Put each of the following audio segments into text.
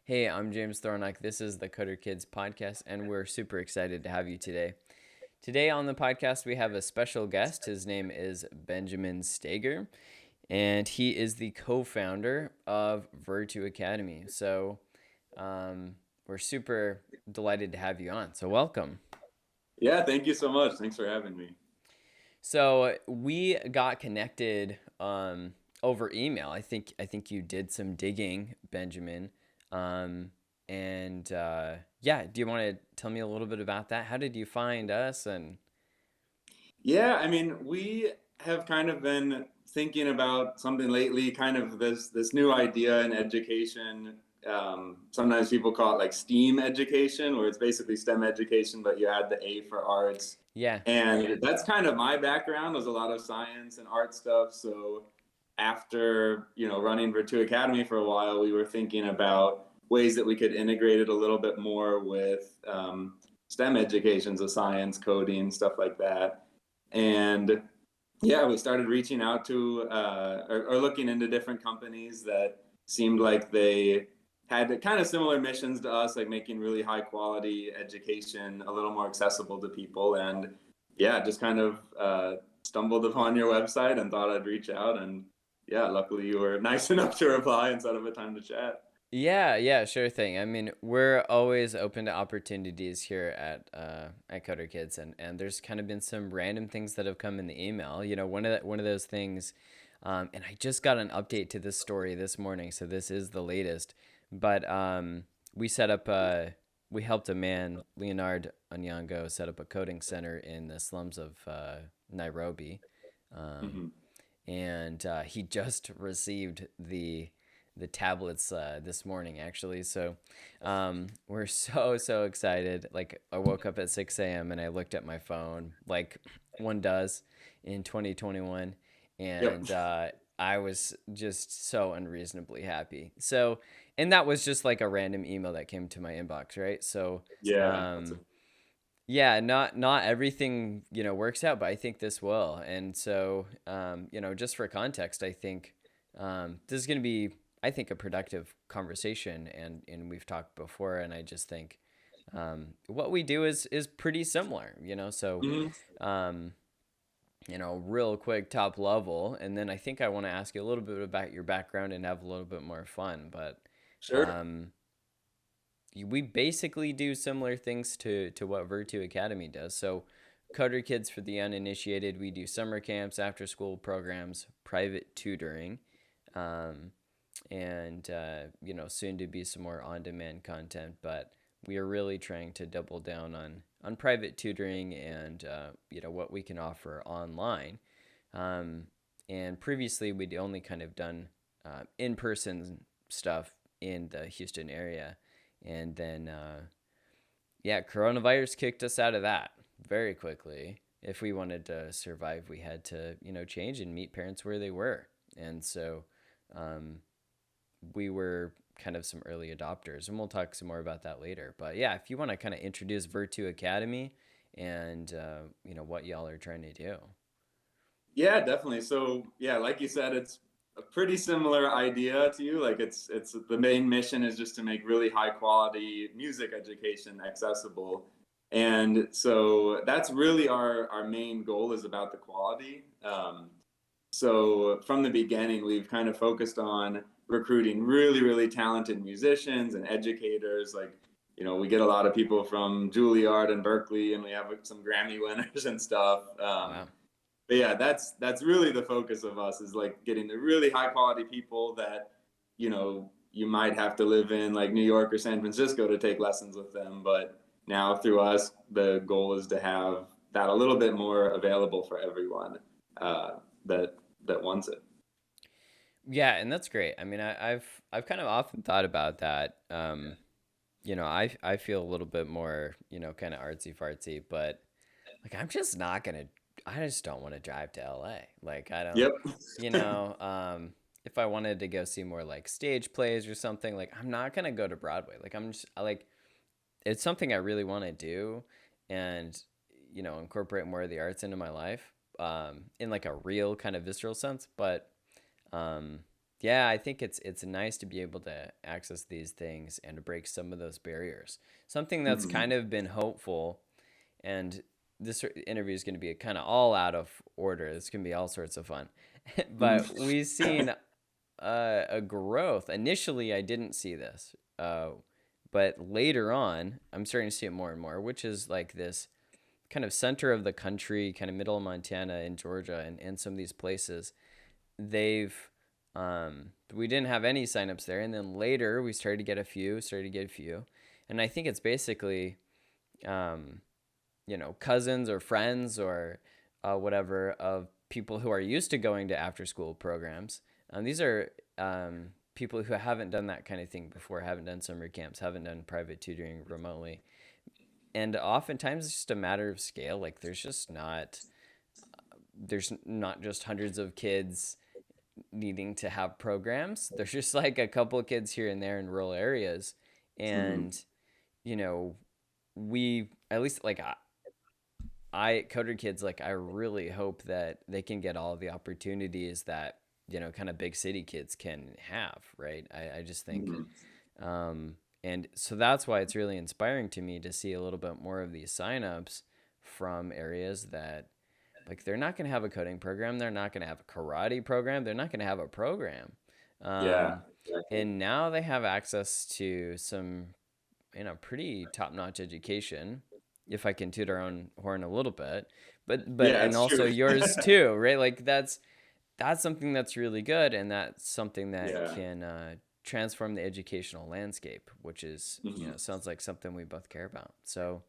Hey, I'm James Thornock. This is the Coder Kids podcast, and we're super excited to have you today. Today on the podcast, we have a special guest. His name is Benjamin Steger, and he is the co-founder of Virtu Academy. So we're super delighted to have you on. So welcome. Yeah, thank you so much. Thanks for having me. So we got connected over email. I think you did some digging, Benjamin. Um, and yeah, do you want to tell me a little bit about that? How did you find us? And Yeah, I mean, we have kind of been thinking about something lately, kind of this new idea in education. Sometimes people call it like STEAM education, where it's basically STEM education, but you add the A for arts. yeah, And that's kind of my background, was a lot of science and art stuff. So after, running Virtu Academy for a while, we were thinking about ways that we could integrate it a little bit more with STEM education, so science, coding, stuff like that. And yeah, we started reaching out to or looking into different companies that seemed like they had kind of similar missions to us, like making really high quality education a little more accessible to people. And yeah, just kind of stumbled upon your website and thought I'd reach out. And yeah, luckily you were nice enough to reply and set up a time to chat. yeah, sure thing. I mean, we're always open to opportunities here at Coder Kids, and there's kind of been some random things that have come in the email. One of those things. And I just got an update to this story this morning, so this is the latest. But we set up we helped a man, Leonard Onyango, set up a coding center in the slums of Nairobi, um, Mm-hmm. and he just received the tablets this morning, actually. So we're so excited. Like, I woke up at 6 a.m. and I looked at my phone, like one does in 2021, Yep. and I was just so unreasonably happy. So, and that was just like a random email that came to my inbox, right? So, Yeah. um, yeah, not everything works out, but I think this will. And so, just for context, I think this is going to be, I think, a productive conversation, and we've talked before, and I just think what we do is pretty similar. So. Mm-hmm. Um, real quick top level, and then I think I want to ask you a little bit about your background and have a little bit more fun. But Sure. um, we basically do similar things to what Virtu Academy does. So, Coder Kids, for the uninitiated, we do summer camps, after school programs, private tutoring, um, and soon to be some more on demand content. But we are really trying to double down on private tutoring and what we can offer online. Um, and previously, we'd only kind of done in person stuff in the Houston area, and then yeah, coronavirus kicked us out of that very quickly. If we wanted to survive, we had to change and meet parents where they were, and so um, we were kind of some early adopters, and we'll talk some more about that later. But yeah, if you want to kind of introduce Virtu Academy and what y'all are trying to do. Yeah, definitely. So yeah, like you said, it's a pretty similar idea to you. Like it's the main mission is just to make really high quality music education accessible. And so that's really our main goal, is about the quality. So from the beginning, we've kind of focused on recruiting really talented musicians and educators. Like, we get a lot of people from Juilliard and Berkeley, and we have some Grammy winners and stuff. Wow. But yeah, that's really the focus of us, is like getting the really high quality people that you might have to live in like New York or San Francisco to take lessons with them. But now through us, the goal is to have that a little bit more available for everyone uh, that wants it. Yeah, and that's great. I mean, I've kind of often thought about that. I feel a little bit more, kind of artsy fartsy, but like I just don't want to drive to LA. Like, I don't, Yep. you know, if I wanted to go see more like stage plays or something, like I'm not gonna go to Broadway. Like, it's something I really want to do, and incorporate more of the arts into my life, in like a real kind of visceral sense. But um, Yeah, I think it's nice to be able to access these things and to break some of those barriers. Something that's Hmm. kind of been hopeful, and this interview is going to be kind of all out of order. It's going to be all sorts of fun. But Hmm. we've seen a growth. Initially, I didn't see this, but later on, I'm starting to see it more and more, which is like this kind of center of the country, kind of middle of Montana and Georgia, and some of these places. They've we didn't have any signups there, and then later we started to get a few, and I think it's basically um, cousins or friends or whatever of people who are used to going to after school programs. These are people who haven't done that kind of thing before, haven't done summer camps, haven't done private tutoring remotely. And oftentimes it's just a matter of scale. Like there's not just hundreds of kids needing to have programs. There's just like a couple of kids here and there in rural areas. Hmm. And, you know, we, at least like I Coder Kids, like I really hope that they can get all the opportunities that, kind of big city kids can have, right? I just think, Hmm. and so that's why it's really inspiring to me to see a little bit more of these signups from areas that, like, they're not going to have a coding program, they're not going to have a karate program, they're not going to have a program, Yeah, um, exactly. and now they have access to some, pretty top-notch education, if I can toot our own horn a little bit, but Yeah, and it's also true. yours too, right? Like that's something that's really good, and that's something that Yeah. can transform the educational landscape, which is, Hmm. sounds like something we both care about. So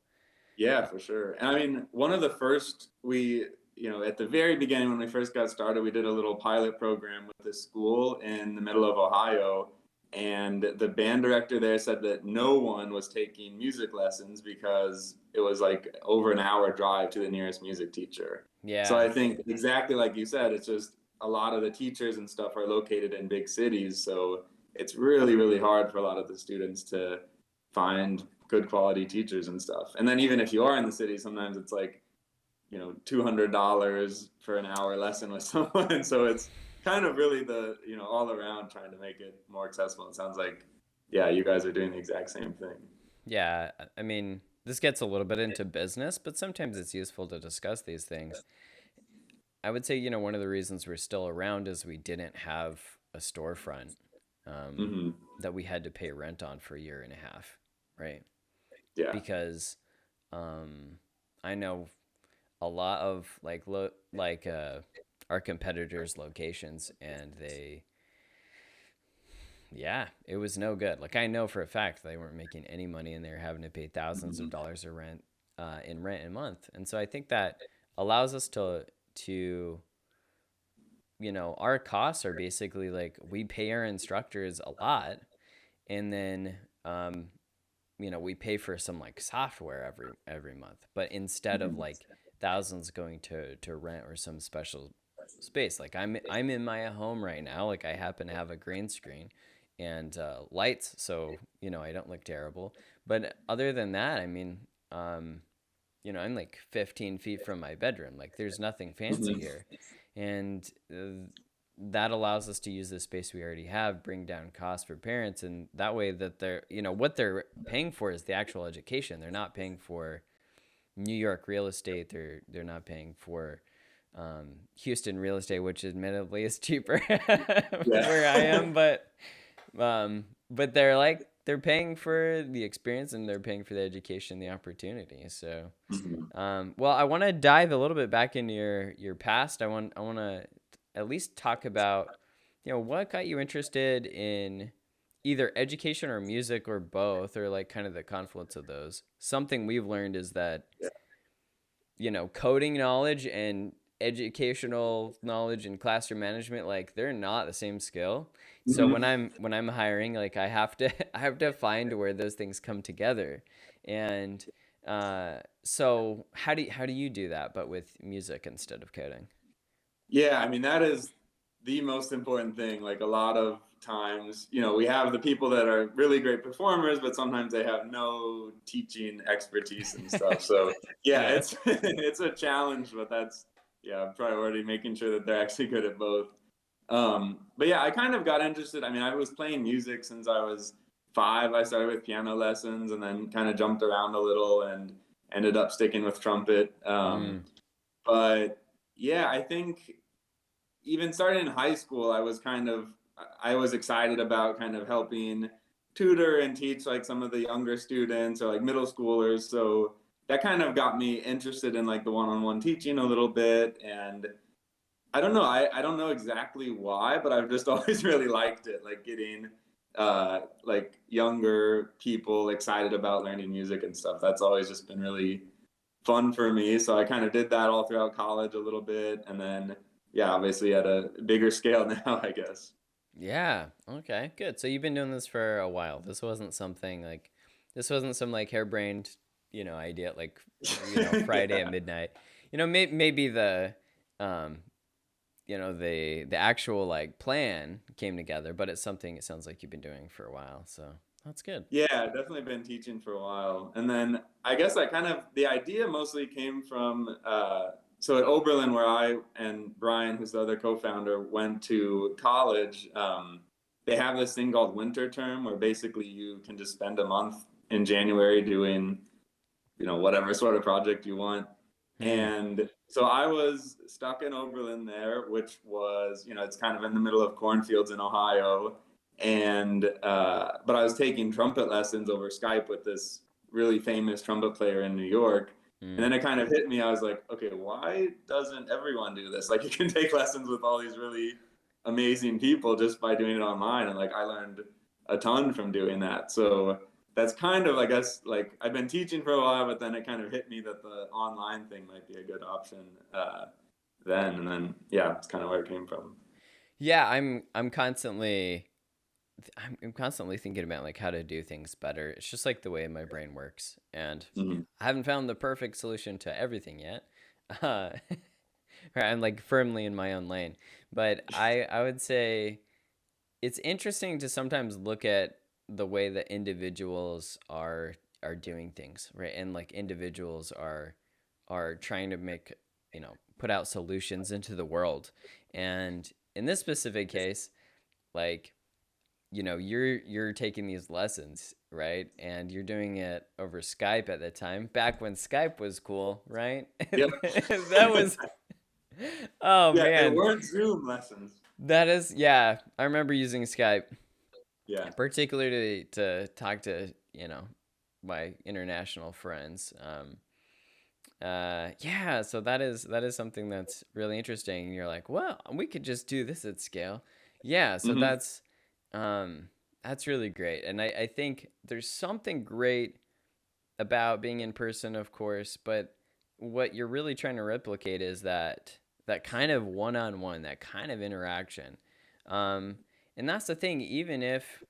Yeah, for sure. And I mean, one of the first at the very beginning when we first got started, we did a little pilot program with this school in the middle of Ohio. And the band director there said that no one was taking music lessons because it was like over an hour drive to the nearest music teacher. So yeah, I think exactly like you said, it's just a lot of the teachers and stuff are located in big cities. So it's really, really hard for a lot of the students to find good quality teachers and stuff. And then even if you are in the city, sometimes it's like, $200 for an hour lesson with someone. So it's kind of really all around trying to make it more accessible. It sounds like, yeah, you guys are doing the exact same thing. yeah. I mean, this gets a little bit into business, but sometimes it's useful to discuss these things. I would say, one of the reasons we're still around is we didn't have a storefront um, Hmm. that we had to pay rent on for a year and a half, right? Yeah. Because I know a lot of our competitors' locations, and it was no good. Like I know for a fact they weren't making any money, and they were having to pay thousands of Hmm. dollars of rent in rent a month. And so I think that allows us to our costs are basically like we pay our instructors a lot, and then we pay for some like software every month, but instead of Hmm. like thousands going to rent or some special space. Like I'm in my home right now, like I happen to have a green screen and lights, so I don't look terrible. But other than that, I mean, I'm like 15 feet from my bedroom. Like there's nothing fancy Hmm. here, and that allows us to use the space we already have, bring down costs for parents, and that way that they're what they're paying for is the actual education. They're not paying for New York real estate. They're not paying for Houston real estate, which admittedly is cheaper Yeah. where I am, but they're paying for the experience, and they're paying for the education, the opportunity. So Hmm. well, I want to dive a little bit back into your past. I want to at least talk about what got you interested in either education or music or both, or like kind of the confluence of those. Something we've learned is that Yeah. coding knowledge and educational knowledge and classroom management, like they're not the same skill. So Hmm. when I'm hiring, like I have to I have to find where those things come together. And so how do you do that, but with music instead of coding? Yeah, I mean that is the most important thing. Like a lot of times, we have the people that are really great performers, but sometimes they have no teaching expertise and stuff. So yeah, Yeah. it's it's a challenge, but that's priority, making sure that they're actually good at both. But yeah, I kind of got interested. I mean, I was playing music since I was 5. I started with piano lessons and then kind of jumped around a little and ended up sticking with trumpet. Mm. But yeah, I think even starting in high school, I was excited about kind of helping tutor and teach like some of the younger students or like middle schoolers. So that kind of got me interested in like the one-on-one teaching a little bit. And I don't know, I don't know exactly why, but I've just always really liked it, like getting like younger people excited about learning music and stuff. That's always just been really fun for me. So I kind of did that all throughout college a little bit, and then yeah, obviously at a bigger scale now, I guess. Yeah. Okay. Good. So you've been doing this for a while. This wasn't some like harebrained, idea like, Friday at Yeah. midnight. Maybe um, the actual like plan came together, but it's something it sounds like you've been doing for a while. So that's good. Yeah, I've definitely been teaching for a while. And then I guess the idea mostly came from, so at Oberlin, where I and Brian, who's the other co-founder, went to college, they have this thing called winter term where basically you can just spend a month in January doing, whatever sort of project you want. Hmm. And so I was stuck in Oberlin there, which was, it's kind of in the middle of cornfields in Ohio. And, but I was taking trumpet lessons over Skype with this really famous trumpet player in New York. And Mm. then it kind of hit me. I was like, okay, why doesn't everyone do this? Like, you can take lessons with all these really amazing people just by doing it online. And like, I learned a ton from doing that. So that's kind of, I guess, like I've been teaching for a while, but then it kind of hit me that the online thing might be a good option then. And then, yeah, it's kind of where it came from. Yeah, I'm constantly thinking about like how to do things better. It's just like the way my brain works, and Mm-hmm. I haven't found the perfect solution to everything yet. Uh, I'm like firmly in my own lane, but I would say it's interesting to sometimes look at the way that individuals are doing things, right? And like individuals are trying to make, put out solutions into the world. And in this specific case, like, you're taking these lessons, right? And you're doing it over Skype at the time, back when Skype was cool, right? Yep. That was, oh Yeah, they man, weren't Zoom lessons. that is, yeah. I remember using Skype, Yeah. particularly to talk to, my international friends. Yeah, so that is something that's really interesting. You're like, well, we could just do this at scale. Yeah, so Mm-hmm. that's really great. And I think there's something great about being in person, of course, but what you're really trying to replicate is that kind of one-on-one, that kind of interaction. Um, and that's the thing, even if,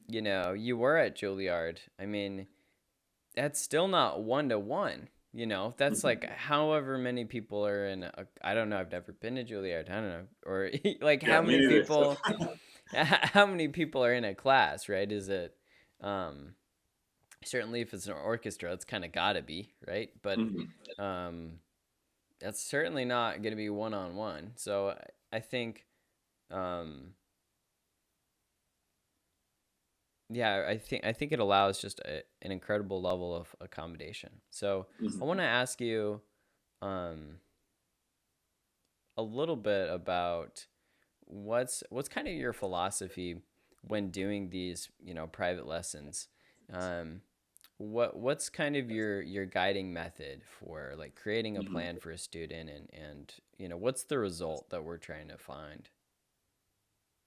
you were at Juilliard, I mean, that's still not one to one. That's like Mm-hmm. however many people are in I don't know, I've never been to Juilliard. I don't know. Or like Yeah, me neither. So. how many people are in a class, right? Is it um certainly if it's an orchestra, it's kind of got to be, right? But Mhm. um that's certainly not going to be one on one. So I think um yeah, I think it allows just an incredible level of accommodation. So I want Mhm. to ask you um, a little bit about what's kind of your philosophy when doing these private lessons. Um, what's kind of your guiding method for like creating a Mhm. plan for a student, and what's the result that we're trying to find?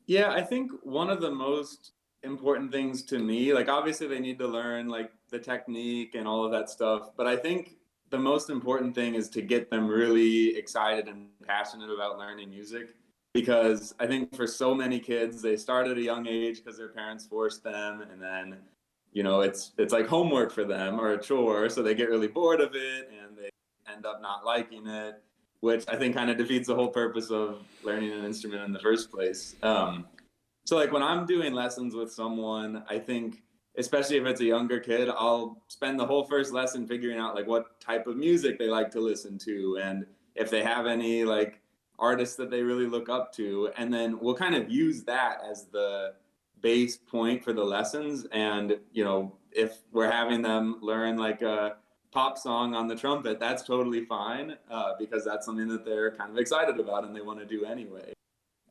Yeah, I think one of the most important things to me, like obviously they need to learn like the technique and all of that stuff, but I think the most important thing is to get them really excited and passionate about learning music because I think for so many kids they start at a young age because their parents forced them and then it's like homework for them or a chore so they get really bored of it and they end up not liking it, which I think kind of defeats the whole purpose of learning an instrument in the first place. So like when I'm doing lessons with someone, I think especially if it's a younger kid, I'll spend the whole first lesson figuring out like what type of music they like to listen to and if they have any like artists that they really look up to, and then we'll kind of use that as the base point for the lessons. And if we're having them learn like a pop song on the trumpet, that's totally fine, because that's something that they're kind of excited about and they want to do anyway.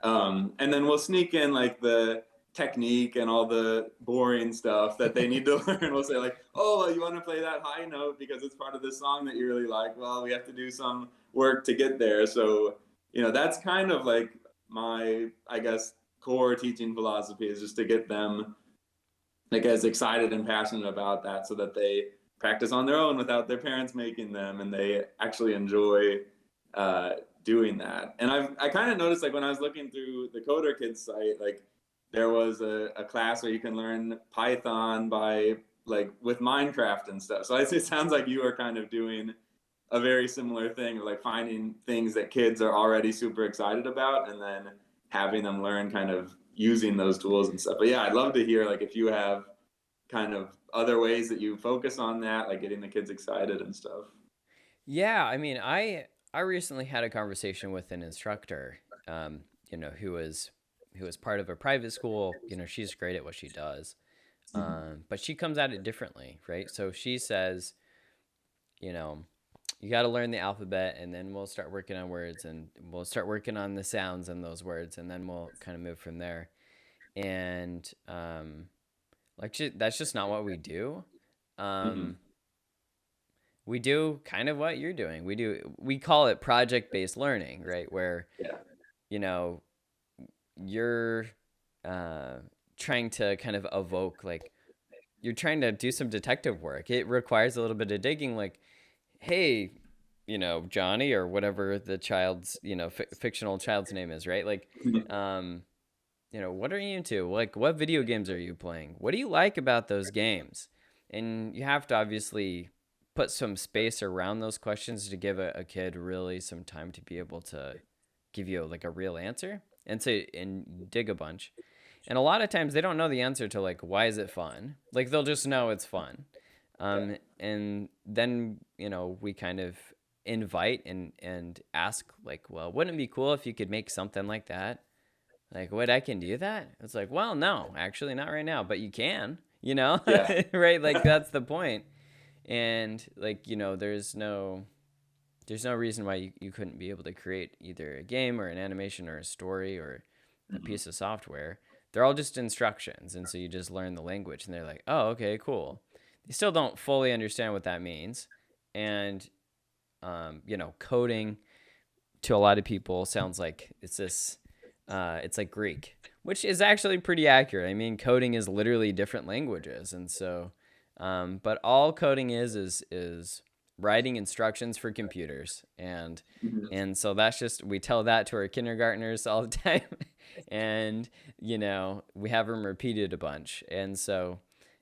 And then we'll sneak in like the technique and all the boring stuff that they need to learn. We'll say like, oh, you want to play that high note because it's part of this song that you really like. Well, we have to do some work to get there. So, that's kind of like my, I guess, core teaching philosophy, is just to get them like as excited and passionate about that, so that they practice on their own without their parents making them, and they actually enjoy uh, doing that. And I kind of noticed, like when I was looking through the Coder Kids site, like there was a class where you can learn Python by like with Minecraft and stuff. So it sounds like you are kind of doing a very similar thing, like finding things that kids are already super excited about and then having them learn kind of using those tools and stuff. But yeah, I'd love to hear like if you have kind of other ways that you focus on that, like getting the kids excited and stuff. Yeah, I mean, I recently had a conversation with an instructor, who was part of a private school. She's great at what she does, but she comes at it differently, right? So she says, you know, you got to learn the alphabet, and then we'll start working on words, and we'll start working on the sounds in those words, and then we'll kind of move from there. And that's just not what we do. Mm-hmm. Um, we do kind of what you're doing. We call it project-based learning, right? Where Yeah. you know you're uh, trying to kind of evoke, like you're trying to do some detective work. It requires a little bit of digging, like, hey, Johnny, or whatever the child's, fictional child's name is, right? Like, um, what are you into? Like, what video games are you playing? What do you like about those games? And you have to obviously put some space around those questions to give a kid really some time to be able to give you like a real answer, and dig a bunch. And a lot of times they don't know the answer to like, why is it fun? Like, they'll just know it's fun. Yeah. And then, we kind of invite and ask, like, well, wouldn't it be cool if you could make something like that? Like, what, I can do that? It's like, well, no, actually not right now, but you can, Yeah. right? Like, that's the point. And like, there's no reason why you couldn't be able to create either a game or an animation or a story or a Mm-hmm. piece of software. They're all just instructions. And so you just learn the language, and they're like, oh, okay, cool. They still don't fully understand what that means. And, coding to a lot of people sounds like it's like Greek, which is actually pretty accurate. I mean, coding is literally different languages. And so, but all coding is writing instructions for computers. Mm-hmm. And so that's just, we tell that to our kindergartners all the time. And, we have them repeated a bunch. And so,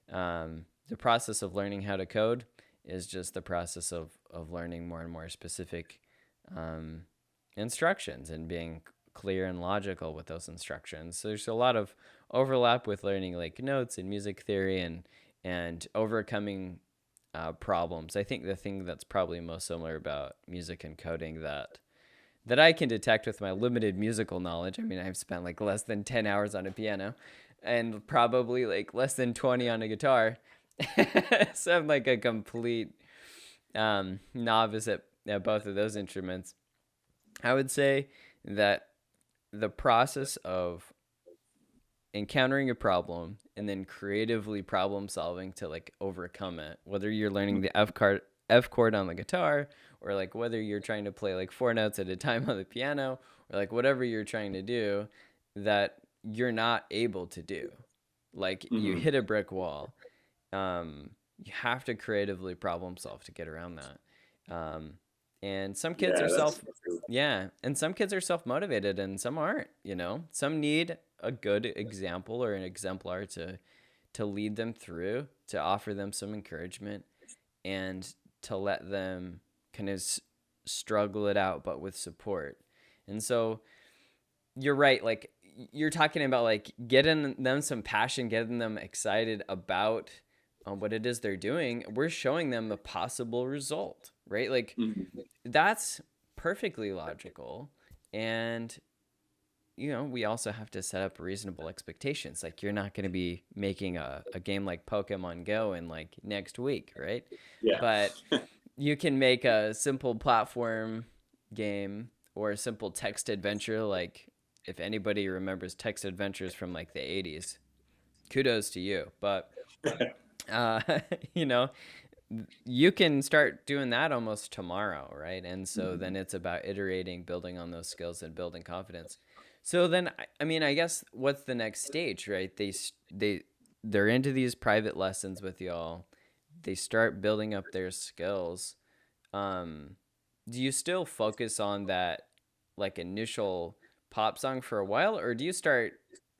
the process of learning how to code is just the process of learning more and more specific um, instructions and being clear and logical with those instructions. So there's a lot of overlap with learning like notes and music theory and overcoming problems. I think the thing that's probably most similar about music and coding that I can detect with my limited musical knowledge. I mean, I've spent like less than 10 hours on a piano and probably like less than 20 on a guitar. So I'm like a complete novice at both of those instruments. I would say that the process of encountering a problem and then creatively problem solving to like overcome it, whether you're learning the F chord on the guitar, or like whether you're trying to play like four notes at a time on the piano, or like whatever you're trying to do that you're not able to do, like you Mm-hmm. hit a brick wall. You have to creatively problem solve to get around that. And some kids Yeah, are that's true. yeah, and some kids are self motivated, and some aren't. Some need a good example or an exemplar to lead them through, to offer them some encouragement, and to let them kind of struggle it out, but with support. And so you're right. Like, you're talking about like getting them some passion, getting them excited about what it is they're doing. We're showing them a possible result, right? Like, Mm-hmm. that's perfectly logical. And we also have to set up reasonable expectations. Like, you're not going to be making a game like Pokemon Go in like next week, right? Yeah. But you can make a simple platform game or a simple text adventure. Like, if anybody remembers text adventures from like the 80s, kudos to you. But, uh, you know, you can start doing that almost tomorrow, right? And so then it's about iterating, building on those skills, and building confidence. So then, I mean, I guess what's the next stage, right? They're into these private lessons with y'all. They start building up their skills. Um, do you still focus on that like initial pop song for a while, or do you start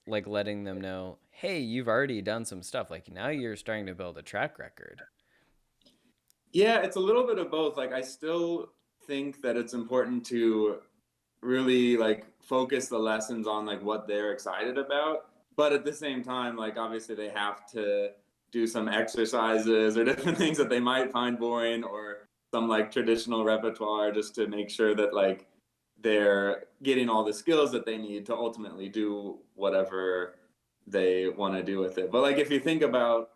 like letting them know, hey, you've already done some stuff. Like, now you're starting to build a track record. Yeah, it's a little bit of both. Like, I still think that it's important to really like focus the lessons on like what they're excited about, but at the same time, like obviously they have to do some exercises or different things that they might find boring, or some like traditional repertoire, just to make sure that like they're getting all the skills that they need to ultimately do whatever they want to do with it. But like if you think about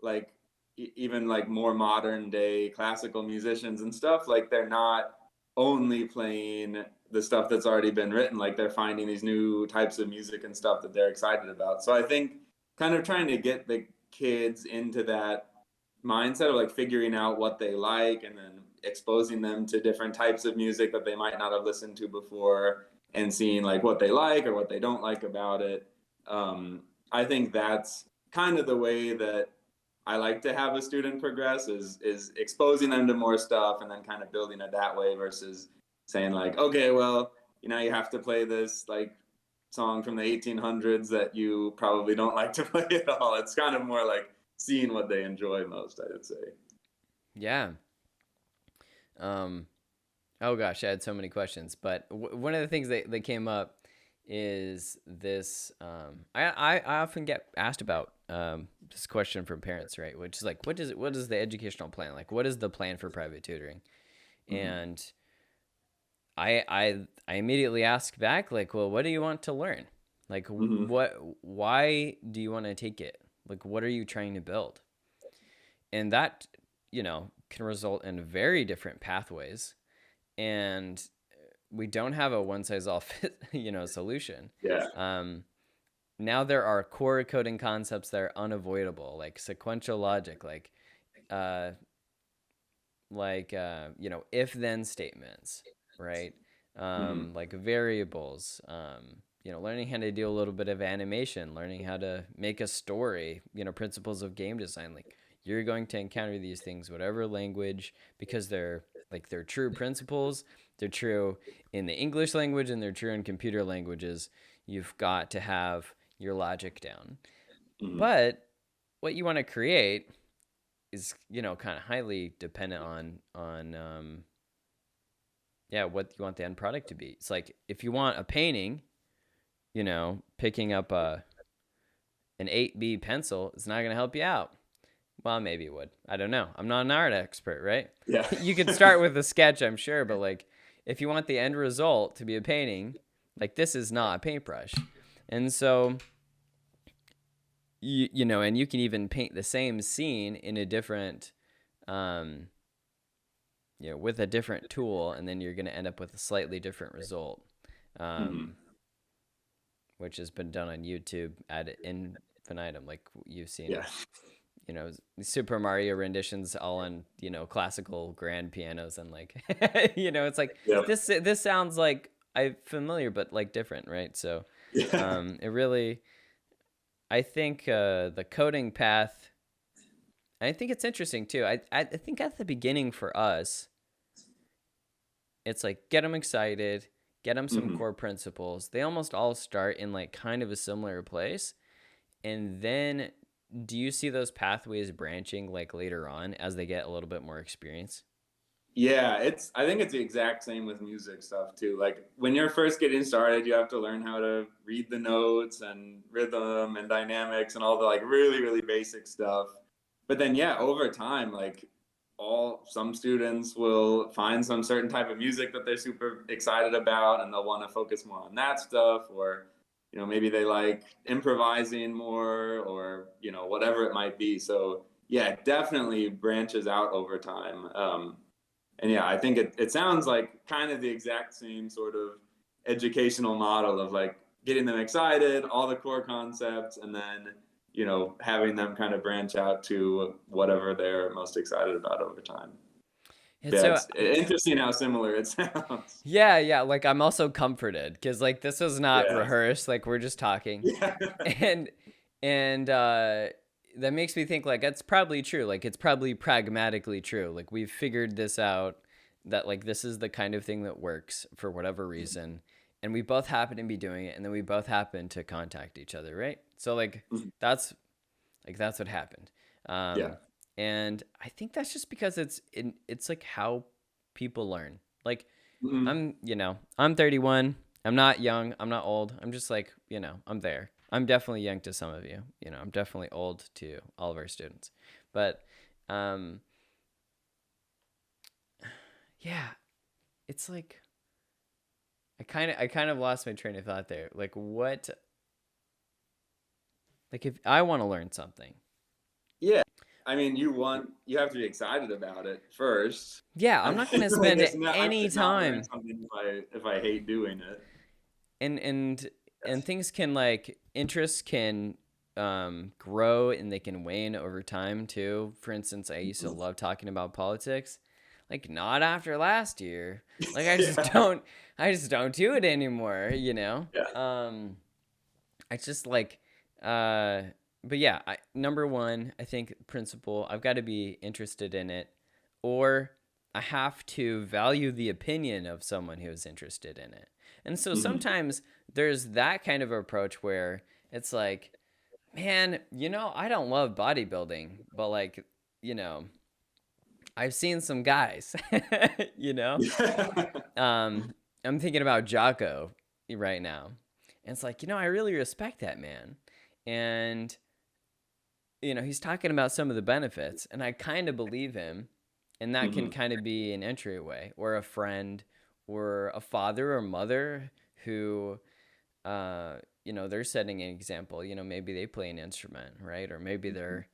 like even like more modern day classical musicians and stuff, like they're not only playing the stuff that's already been written, like they're finding these new types of music and stuff that they're excited about. So I think kind of trying to get the kids into that mindset of like figuring out what they like, and then exposing them to different types of music that they might not have listened to before, and seeing like what they like or what they don't like about it. I think that's kind of the way that I like to have a student progress, is exposing them to more stuff and then kind of building it that way, versus saying like, okay, well, you have to play this like song from the 1800s that you probably don't like to play at all. It's kind of more like seeing what they enjoy most, I would say. Yeah. Um, oh gosh, I had so many questions, but one of the things that came up is this. I often get asked about this question from parents, right? Which is like, what is the educational plan? Like, what is the plan for private tutoring? Mm-hmm. And I immediately ask back, like, well, what do you want to learn? Like, Mm-hmm. why do you want to take it? Like, what are you trying to build? And that, can result in very different pathways. And we don't have a one size all fit, solution. Yeah. Um, Now there are core coding concepts that are unavoidable, like sequential logic, uh, if then statements, right? Mm-hmm. Like variables. Learning how to do a little bit of animation, learning how to make a story. Principles of game design. Like, you're going to encounter these things, whatever language, because they're true principles. They're true in the English language, and they're true in computer languages. You've got to have your logic down. Mm-hmm. But what you want to create is, kind of highly dependent on what you want the end product to be. It's like, if you want a painting, picking up an 8B pencil is not going to help you out. Well, maybe it would. I don't know. I'm not an art expert, right? Yeah. You could start with a sketch, I'm sure, but like, if you want the end result to be a painting, like, this is not a paintbrush. And so, and you can even paint the same scene in a different, with a different tool, and then you're going to end up with a slightly different result, Mm-hmm. which has been done on YouTube ad infinitum, like you've seen. Yeah. Super Mario renditions all on, classical grand pianos, and like, it's like, Yep. this sounds like I'm familiar, but like different, right? So, Yeah. it really, I think the coding path, I think it's interesting too. I think at the beginning for us, it's like, get them excited, get them some Mm-hmm. core principles. They almost all start in like kind of a similar place, and then do you see those pathways branching like later on as they get a little bit more experience? Yeah, I think it's the exact same with music stuff too. Like when you're first getting started, you have to learn how to read the notes and rhythm and dynamics and all the like really, really basic stuff. But then yeah, over time, like some students will find some certain type of music that they're super excited about, and they'll want to focus more on that stuff, or maybe they like improvising more, or whatever it might be. So yeah, it definitely branches out over time. And yeah, I think it sounds like kind of the exact same sort of educational model of like getting them excited, all the core concepts, and then having them kind of branch out to whatever they're most excited about over time. And Yeah, so it's interesting how similar it sounds. yeah, like I'm also comforted because like this is not Yeah. rehearsed, like we're just talking. Yeah. and and that makes me think like it's probably true, like it's probably pragmatically true, like we've figured this out, that like this is the kind of thing that works for whatever reason, and we both happen to be doing it, and then we both happen to contact each other, right? So that's that's what happened. Yeah. And I think that's just because it's like how people learn. Like Mhm. I'm 31. I'm not young. I'm not old. I'm just like, I'm there. I'm definitely young to some of you. I'm definitely old to all of our students. But um, yeah, it's like I kind of lost my train of thought there. Like what? Like if I want to learn something. Yeah. I mean, you have to be excited about it first. Yeah, I'm I not gonna like spend I any could not learn time something if I hate doing it. and and and Yes. things can like interests can grow and they can wane over time too. For instance, I used to love talking about politics, like not after last year. Like Yeah. I just don't do it anymore, Yeah. I just like uh but yeah, number one, I think principle, I've got to be interested in it, or I have to value the opinion of someone who is interested in it. And so Hmm. sometimes there's that kind of approach where it's like, man, I don't love bodybuilding, but like, you know, I've seen some guys, you know? Yeah. I'm thinking about Jocko right now. And it's like, I really respect that man. And, he's talking about some of the benefits, and I kind of believe him. And that can Hmm. kind of be an entryway, or a friend, or a father or mother who they're setting an example. Maybe they play an instrument, right? Or maybe they're,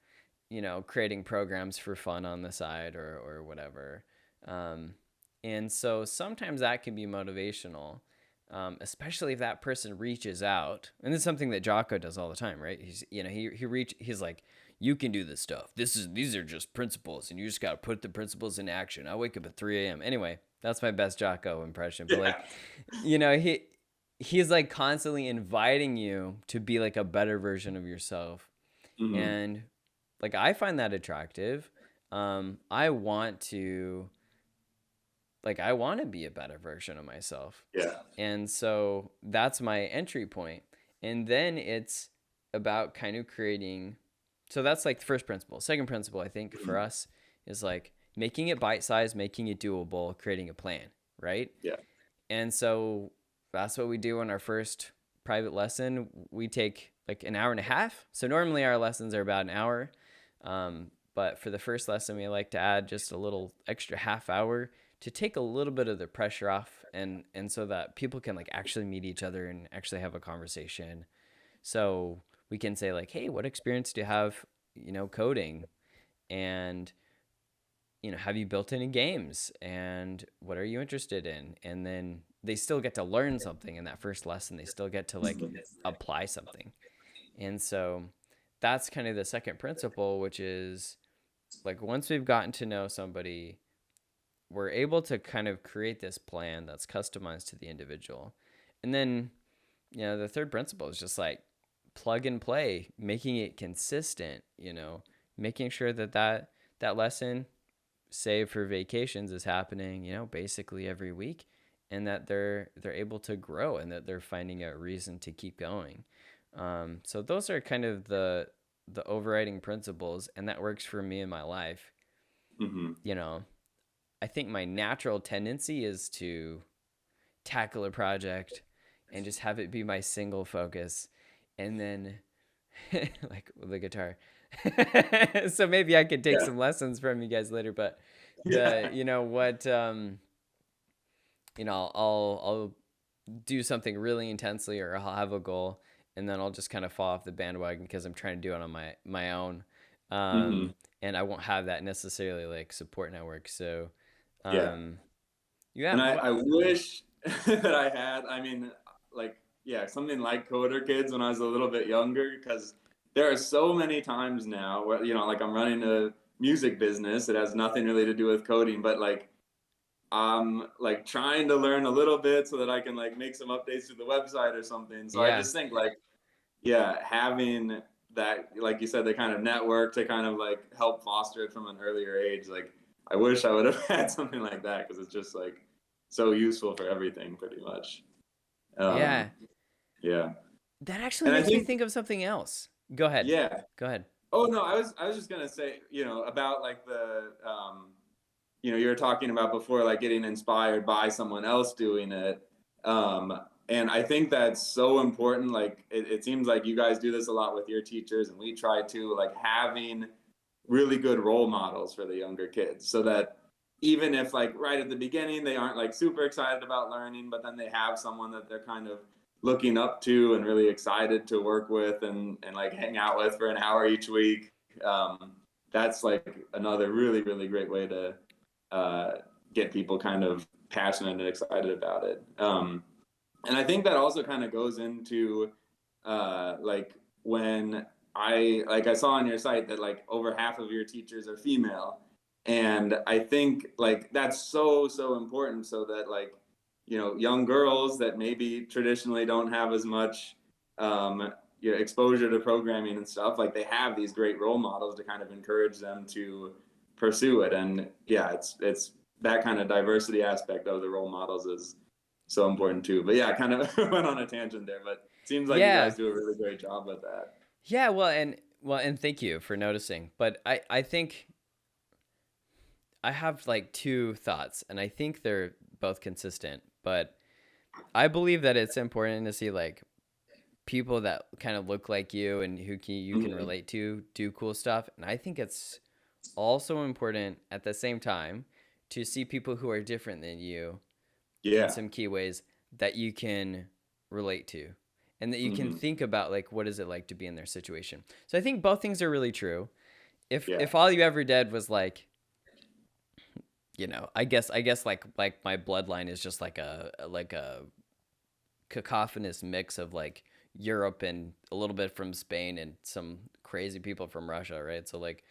creating programs for fun on the side, or whatever. Um, and so sometimes that can be motivational, especially if that person reaches out. And this is something that Jocko does all the time, right? He's like, you can do this stuff. These are just principles, and you just got to put the principles in action. I wake up at 3 a.m. Anyway, that's my best Jocko impression. But like, Yeah. he's like constantly inviting you to be like a better version of yourself. Hmm. And like I find that attractive. I want to be a better version of myself. Yeah. And so that's my entry point. And then it's about kind of creating, so that's like the first principle. Second principle, I think, for Mhm. us is like making it bite-sized, making it doable, creating a plan, right? Yeah. And so that's what we do in our first private lesson. We take like an hour and a half. So normally our lessons are about an hour. But for the first lesson, we like to add just a little extra half hour to take a little bit of the pressure off, and so that people can like actually meet each other and actually have a conversation. So we can say like, hey, what experience do you have, coding? And have you built any games, and what are you interested in? And then they still get to learn something in that first lesson. They still get to like Mhm. apply something. And so that's kind of the second principle, which is like once we've gotten to know somebody, we're able to kind of create this plan that's customized to the individual. And then, the third principle is just like plug and play, making it consistent, making sure that lesson, say for vacations, is happening, basically every week, and that they're able to grow, and that they're finding a reason to keep going. So those are kind of the overriding principles, and that works for me in my life. Mhm. You know, I think my natural tendency is to tackle a project and just have it be my single focus, and then like with the guitar, So maybe I could take Yeah. some lessons from you guys later, but Yeah. I'll do something really intensely, or I'll have a goal, and then I'll just kind of fall off the bandwagon because I'm trying to do it on my own. Hmm. And I won't have that necessarily like support network. So, Yeah. um, yeah, And I wish that I had, I mean, like, yeah, something like Coder Kids when I was a little bit younger, because there are so many times now where, like I'm running a music business. It has nothing really to do with coding, but like I'm like trying to learn a little bit so that I can like make some updates to the website or something. So I yeah, just think like, yeah, having that, like you said, the kind of network to kind of like help foster it from an earlier age. Like, I wish I would have had something like that, because it's just like so useful for everything, pretty much. Um, yeah. yeah, That actually and I makes me think, think of something else. Go ahead. yeah. Go ahead. Oh no, I was just gonna say, about like you were talking about before, like getting inspired by someone else doing it. And I think that's so important. Like, it seems like you guys do this a lot with your teachers, and we try to, like, having really good role models for the younger kids, so that even if like right at the beginning they aren't like super excited about learning, but then they have someone that they're kind of looking up to and really excited to work with, and like hang out with for an hour each week. Um, that's like another really, really great way to uh, get people kind of passionate and excited about it. And I think that also kind of goes into like when I saw on your site that like over half of your teachers are female, and I think like that's so important, so that like young girls that maybe traditionally don't have as much exposure to programming and stuff, like they have these great role models to kind of encourage them to pursue it. And yeah, it's that kind of diversity aspect of the role models is so important too. But yeah, I kind of went on a tangent there, but it seems like you Yeah. guys do a really great job with that. Yeah, and thank you for noticing. But I think I have like two thoughts, and I think they're both consistent. But I believe that it's important to see like people that kind of look like you and you can Mm-hmm. relate to do cool stuff. And I think it's also important at the same time to see people who are different than you in Yeah. some key ways that you can relate to, and that you can Mm-hmm. think about like what is it like to be in their situation. So I think both things are really true. Yeah. If all you ever did was like, I guess like my bloodline is just like a cacophonous mix of like Europe and a little bit from Spain and some crazy people from Russia, right? So like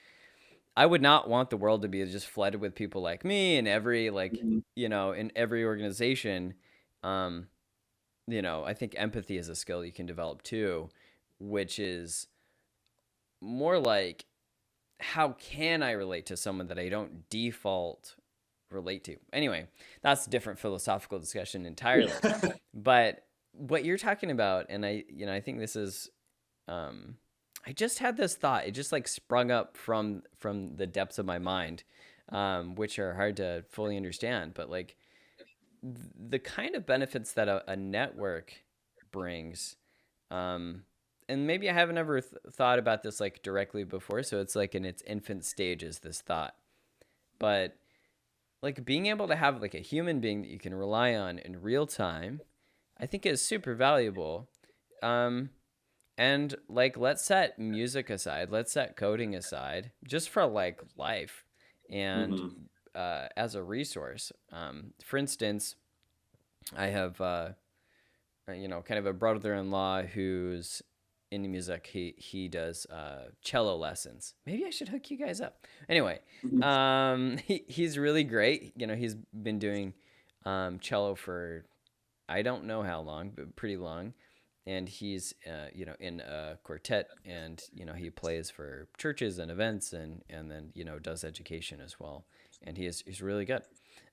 I would not want the world to be just flooded with people like me, and every like Mm-hmm. in every organization. um I think empathy is a skill you can develop too, which is more like, how can I relate to someone that I don't default relate to? Anyway, that's a different philosophical discussion entirely. Yeah. But what you're talking about, and I think this is, I just had this thought. It just like sprung up from the depths of my mind, which are hard to fully understand. But like the kind of benefits that a network brings, um, and maybe I haven't ever thought about this like directly before, so it's like in its infant stages, this thought. But like being able to have like a human being that you can rely on in real time, I think is super valuable. Um, and like let's set music aside, let's set coding aside, just for like life, and Mm-hmm. as a resource. For instance, I have kind of a brother-in-law who's into music. He does cello lessons. Maybe I should hook you guys up. Anyway, he's really great. He's been doing cello for I don't know how long, but pretty long. And he's in a quartet, and he plays for churches and events, and then does education as well. And he's really good.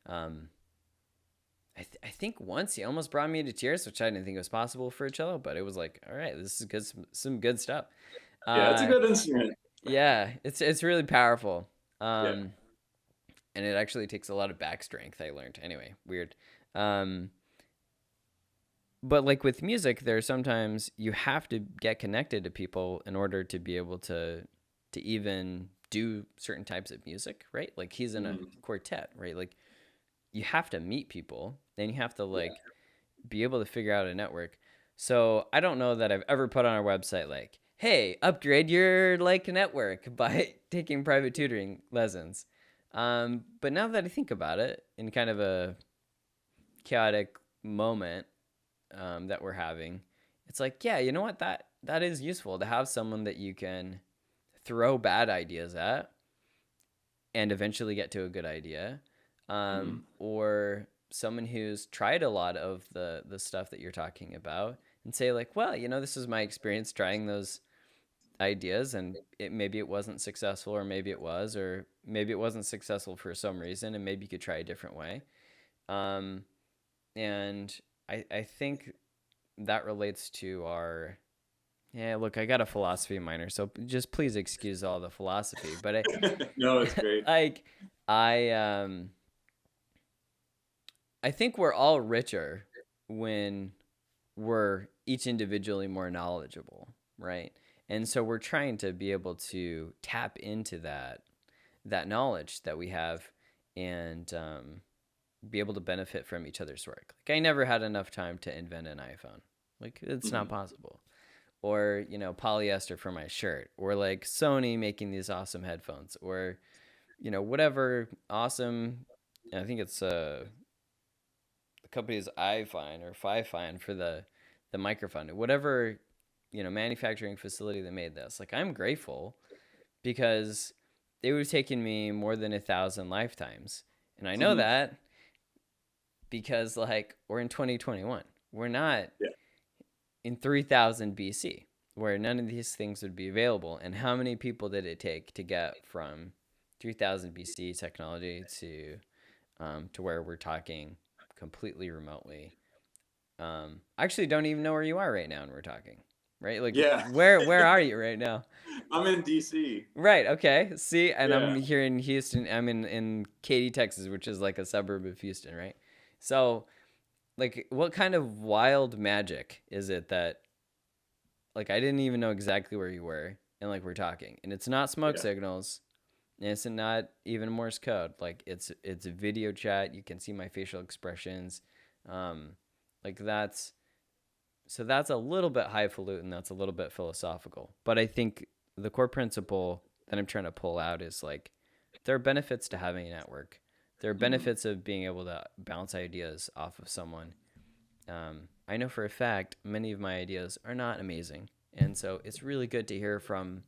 Um, I think once he almost brought me to tears, which I didn't think was possible for a cello, but it was like, all right, this is good, some good stuff. Yeah, it's a Uh, good instrument. yeah, it's really powerful. Yeah. Um, and it actually takes a lot of back strength. I learned anyway. Weird. Um, but like with music, there are sometimes you have to get connected to people in order to be able to to even do certain types of music, right? Like he's in a quartet, right? Like you have to meet people, then you have to like be able to figure out a network. So I don't know that I've ever put on our website like, hey, upgrade your like network by taking private tutoring lessons. But now that I think about it, in kind of a chaotic moment that we're having, it's like, yeah, you know what? That is useful to have someone that you can throw bad ideas at and eventually get to a good idea, or someone who's tried a lot of the stuff that you're talking about and say like, well, you know, this is my experience trying those ideas, and maybe it wasn't successful, or maybe it was, or maybe it wasn't successful for some reason, and maybe you could try a different way. um, and I think that relates to our, yeah, look, I got a philosophy minor, so just please excuse all the philosophy, but No, it's great. like I I think we're all richer when we're each individually more knowledgeable, right? And so we're trying to be able to tap into that knowledge that we have, and be able to benefit from each other's work. Like I never had enough time to invent an iPhone. Like it's not possible. Or, you know, polyester for my shirt, or like Sony making these awesome headphones, or, you know, whatever awesome, I think it's the company's iFine or FiFine for the microphone, whatever, you know, manufacturing facility that made this. Like I'm grateful because it would have taken me more than 1,000 lifetimes, and I know that because like we're in 2021. We're not in 3000 BC where none of these things would be available. And how many people did it take to get from 3000 BC technology to where we're talking completely remotely? I actually don't even know where you are right now, and we're talking, right? Like, Yeah. where are you right now? I'm in DC. Right. Okay. See, and I'm Yeah. here in Houston. I'm in Katy, Texas, which is like a suburb of Houston, right? So, like, what kind of wild magic is it that, like, I didn't even know exactly where you were, and like we're talking, and it's not smoke Yeah. signals, and it's not even Morse code. Like, it's a video chat. You can see my facial expressions. Like that's So that's a little bit highfalutin. That's a little bit philosophical. But I think the core principle that I'm trying to pull out is like there are benefits to having a network. There are benefits of being able to bounce ideas off of someone. I know for a fact many of my ideas are not amazing. And so it's really good to hear from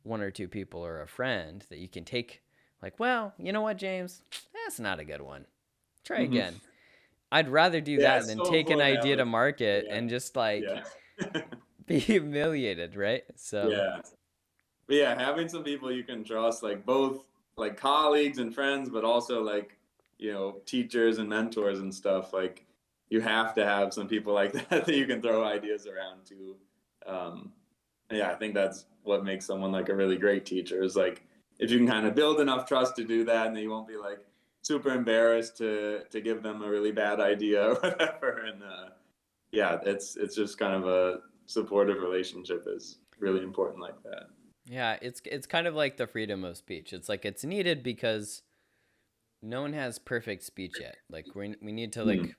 one or two people or a friend that you can take, like, well, you know what, James? That's not a good one. Try again. I'd rather do Yeah, that it's than so take an important to have idea to like, market yeah, and just like yeah. be humiliated, right? So, Yeah. But yeah, having some people you can trust, like both like colleagues and friends, but also like, you know, teachers and mentors and stuff, like you have to have some people like that that you can throw ideas around to. Um, yeah, I think that's what makes someone like a really great teacher is like if you can kind of build enough trust to do that, and then you won't be like super embarrassed to give them a really bad idea or whatever. And yeah, it's just kind of a supportive relationship is really important like that. yeah, it's kind of like the freedom of speech. It's like it's needed because no one has perfect speech yet. Like we need to Hmm. like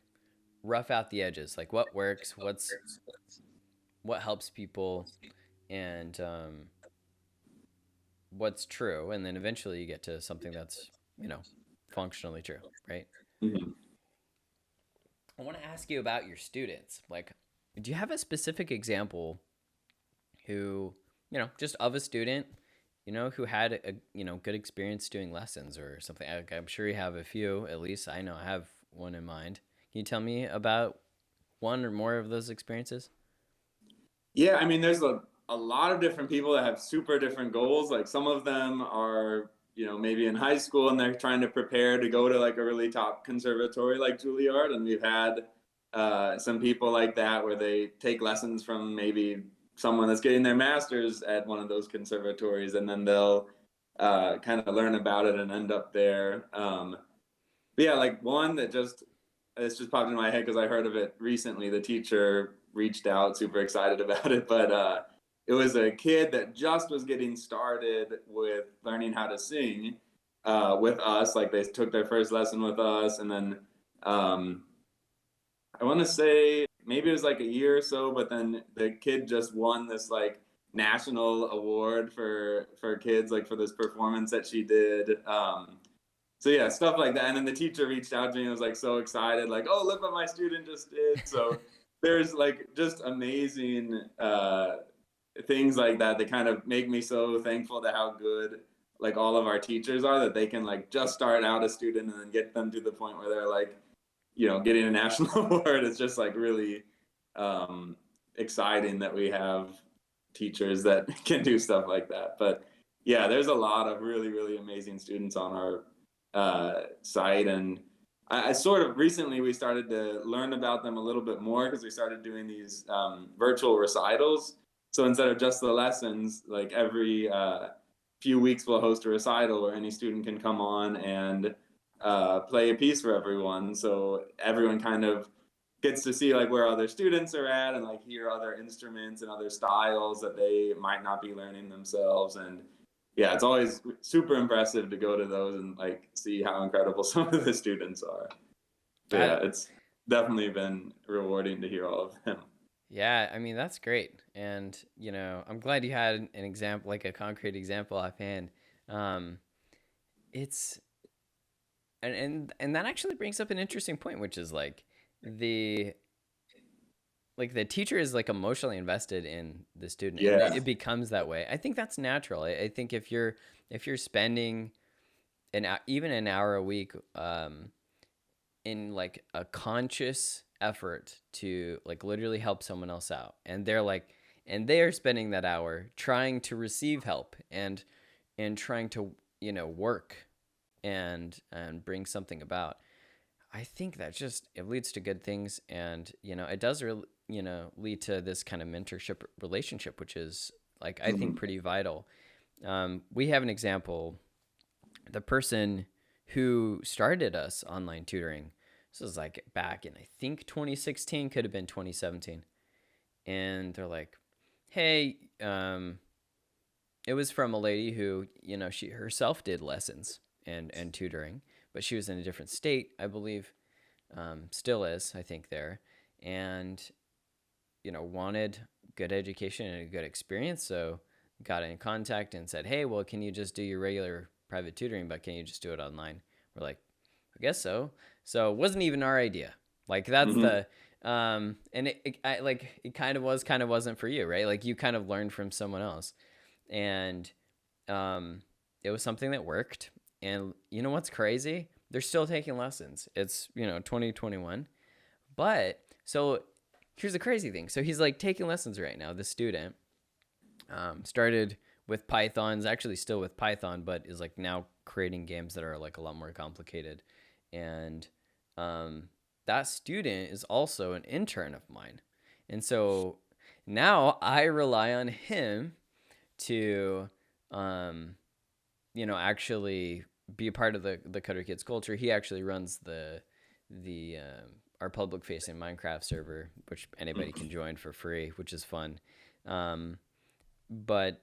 rough out the edges. Like what works, what helps people, and what's true, and then eventually you get to something that's, you know, functionally true, right? Hmm. I want to ask you about your students. Like, do you have a specific example who, you know, just of a student, you know, who had a, you know, good experience doing lessons or something? I'm sure you have a few, at least. I know I have one in mind. Can you tell me about one or more of those experiences? Yeah, I mean, there's a lot of different people that have super different goals. Like some of them are, you know, maybe in high school and they're trying to prepare to go to like a really top conservatory like Juilliard. And we've had some people like that where they take lessons from maybe someone that's getting their master's at one of those conservatories, and then they'll kind of learn about it and end up there. But yeah, like one that just it's just popped in my head because I heard of it recently. The teacher reached out, super excited about it, but it was a kid that just was getting started with learning how to sing with us. Like they took their first lesson with us, and then um, I want to say maybe it was like a year or so, but then the kid just won this like national award for kids, like for this performance that she did. So yeah, stuff like that. And then the teacher reached out to me and was like so excited, like, oh, look what my student just did. So there's like just amazing things like that that kind of make me so thankful to how good like all of our teachers are, that they can like just start out a student and then get them to the point where they're like, getting a national award. Is just like really exciting that we have teachers that can do stuff like that. But yeah, there's a lot of really, really amazing students on our site. And I sort of recently we started to learn about them a little bit more because we started doing these virtual recitals. So instead of just the lessons, like every few weeks we'll host a recital where any student can come on and play a piece for everyone. So everyone kind of gets to see like where other students are at and like hear other instruments and other styles that they might not be learning themselves. And yeah, it's always super impressive to go to those and like see how incredible some of the students are. But yeah, it's definitely been rewarding to hear all of them. Yeah, I mean that's great, and I'm glad you had an example, like a concrete example offhand. Um, it's and that actually brings up an interesting point, which is the the teacher is like emotionally invested in the student, and Yeah. it becomes that way. I think that's natural. I think if you're spending even an hour a week in like a conscious effort to like literally help someone else out, and they are spending that hour trying to receive help and trying to work and bring something about. I think that just it leads to good things, and it does lead to this kind of mentorship relationship, which is like I think pretty vital. We have an example. The person who started us online tutoring, this was like back in I think 2016, could have been 2017, and they're like, hey, it was from a lady who she herself did lessons and tutoring, but she was in a different state, I believe, still is, I think, there, and wanted good education and a good experience, so got in contact and said, hey, well, can you just do your regular private tutoring, but can you just do it online? We're like, I guess so. So it wasn't even our idea. Like that's the and it kind of was, kind of wasn't for you, right? Like you kind of learned from someone else, and it was something that worked. And you know what's crazy? They're still taking lessons. It's 2021, but so here's the crazy thing. So he's like taking lessons right now. The student started with Python's actually still with Python, but is like now creating games that are like a lot more complicated. And that student is also an intern of mine. And so now I rely on him to, actually be a part of the Coder Kids culture. He actually runs the our public facing Minecraft server, which anybody can join for free, which is fun. But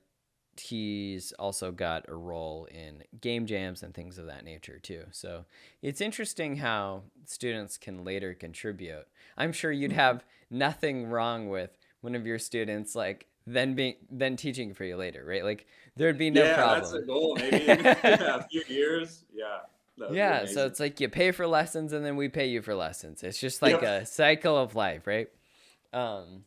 he's also got a role in game jams and things of that nature too. So it's interesting how students can later contribute. I'm sure you'd have nothing wrong with one of your students like then teaching for you later, right? Like there'd be no problem. That's the goal. Maybe in a few years. Yeah. Yeah, so it's like you pay for lessons and then we pay you for lessons. It's just like a cycle of life, right? And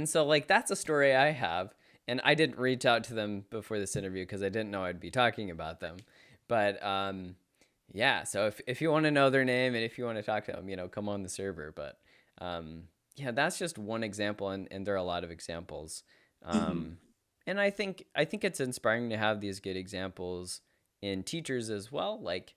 so like that's a story I have. And I didn't reach out to them before this interview because I didn't know I'd be talking about them. But yeah, so if you want to know their name and if you want to talk to them, come on the server. But yeah, that's just one example, and there are a lot of examples. And I think it's inspiring to have these good examples in teachers as well. Like,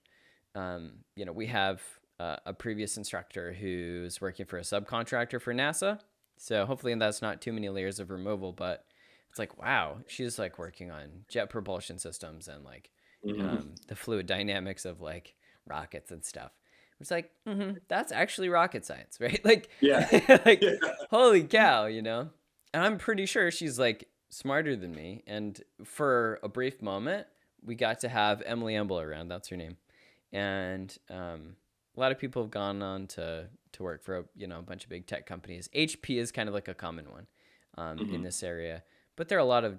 we have a previous instructor who's working for a subcontractor for NASA. So hopefully that's not too many layers of removal, but it's like, wow, she's like working on jet propulsion systems and like the fluid dynamics of like rockets and stuff. It's like, that's actually rocket science, right? Like, Yeah. like, holy cow, And I'm pretty sure she's like smarter than me. And for a brief moment, we got to have Emily Emble around. That's her name. And a lot of people have gone on to work for a bunch of big tech companies. HP is kind of like a common one in this area, but there are a lot of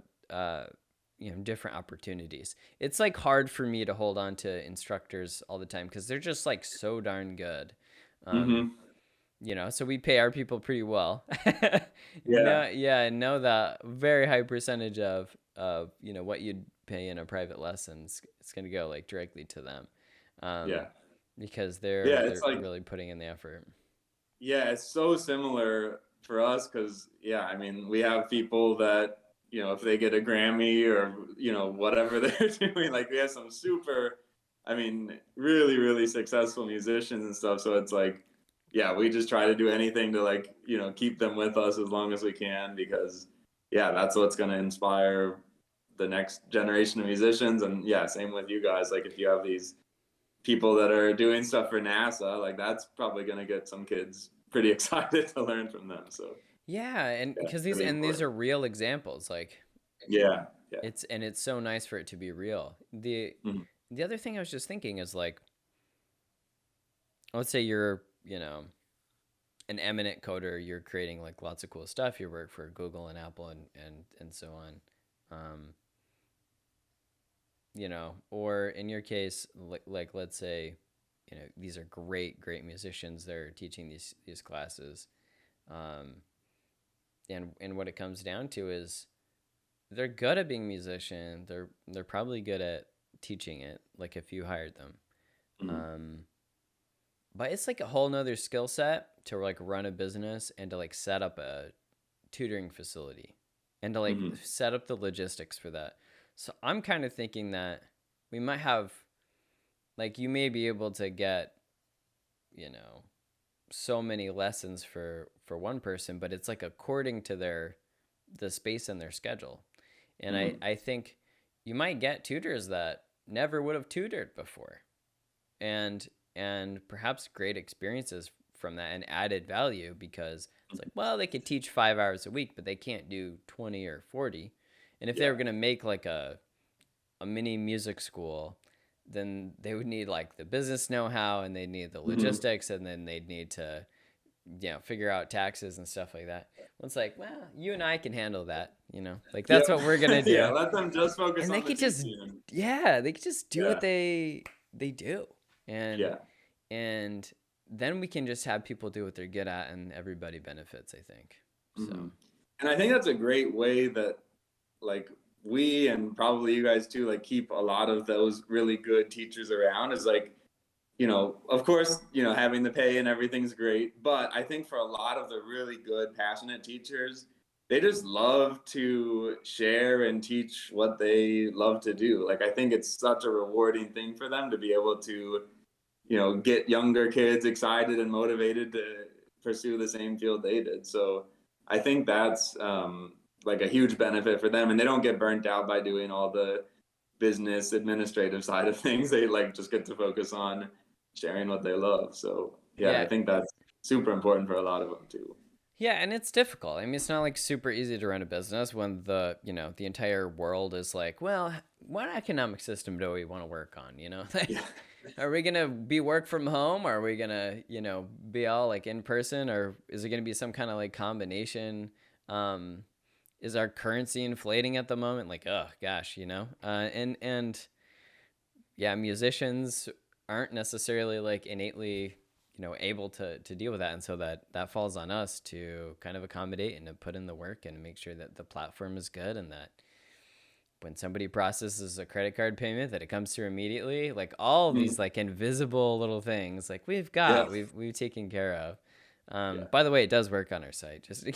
different opportunities. It's like hard for me to hold on to instructors all the time because they're just like so darn good. Mm-hmm. So we pay our people pretty well. Yeah. Know that very high percentage of what you'd pay in a private lesson, it's going to go like directly to them. Yeah. Because Yeah. they're It's like, really putting in the effort. yeah, it's so similar for us because, yeah, I mean, we have people that, if they get a Grammy or, whatever they're doing, like we have some super, I mean, really, really successful musicians and stuff. So it's like, yeah, we just try to do anything to like, keep them with us as long as we can because, yeah, that's what's going to inspire the next generation of musicians. And yeah, same with you guys. Like if you have these people that are doing stuff for NASA, like that's probably going to get some kids pretty excited to learn from them. So Yeah, and yeah, because really these important. are real examples, like Yeah, yeah. it's so nice for it to be real. Mhm. The other thing I was just thinking is like, let's say you're an eminent coder, you're creating like lots of cool stuff, you work for Google and Apple and so on. Or in your case, like let's say, these are great musicians. They're teaching these classes, and what it comes down to is they're good at being a musician. They're probably good at teaching it, like if you hired them. Mhm. But it's like a whole nother skill set to like run a business and to like set up a tutoring facility and to like Mhm. set up the logistics for that. So I'm kind of thinking that we might have, like, you may be able to get, so many lessons for one person, but it's like according to the space in their schedule. And Mhm. I think you might get tutors that never would have tutored before, and perhaps great experiences from that and added value because it's like, well, they could teach 5 hours a week, but they can't do 20 or 40. And if they Yeah. were going to make like a mini music school, then they would need like the business know-how and they'd need the Mhm. logistics and then they'd need to figure out taxes and stuff like that. Well, it's like, well, you and I can handle that, like Yep. that's what we're gonna Yeah. do. Let them just focus And they on the could just, teaching. And, yeah, they could just do what yeah. they do. And Yeah. and then we can just have people do what they're good at and everybody benefits, I think. So Mhm. And I think that's a great way that like we and probably you guys too like keep a lot of those really good teachers around is like of course, having the pay and everything's great, but I think for a lot of the really good, passionate teachers, they just love to share and teach what they love to do. Like, I think it's such a rewarding thing for them to be able to, get younger kids excited and motivated to pursue the same field they did. So I think that's like a huge benefit for them, and they don't get burnt out by doing all the business administrative side of things. They like just get to focus on sharing what they love. So yeah, I yeah, think that's super important for a lot of them too. yeah, and it's difficult. I mean, it's not like super easy to run a business when the entire world is like, well, what economic system do we want to work on? Yeah. Are we gonna be work from home? Are we gonna, be all like in person, or is it gonna be some kind of like combination? Um, is our currency inflating at the moment? Like, oh gosh, and yeah, musicians aren't necessarily like innately, able to deal with that, and so that falls on us to kind of accommodate and to put in the work and make sure that the platform is good and that when somebody processes a credit card payment that it comes through immediately, like all these Mhm. like invisible little things like Yeah. we've taken care of. Yeah. By the way, it does work on our site, just in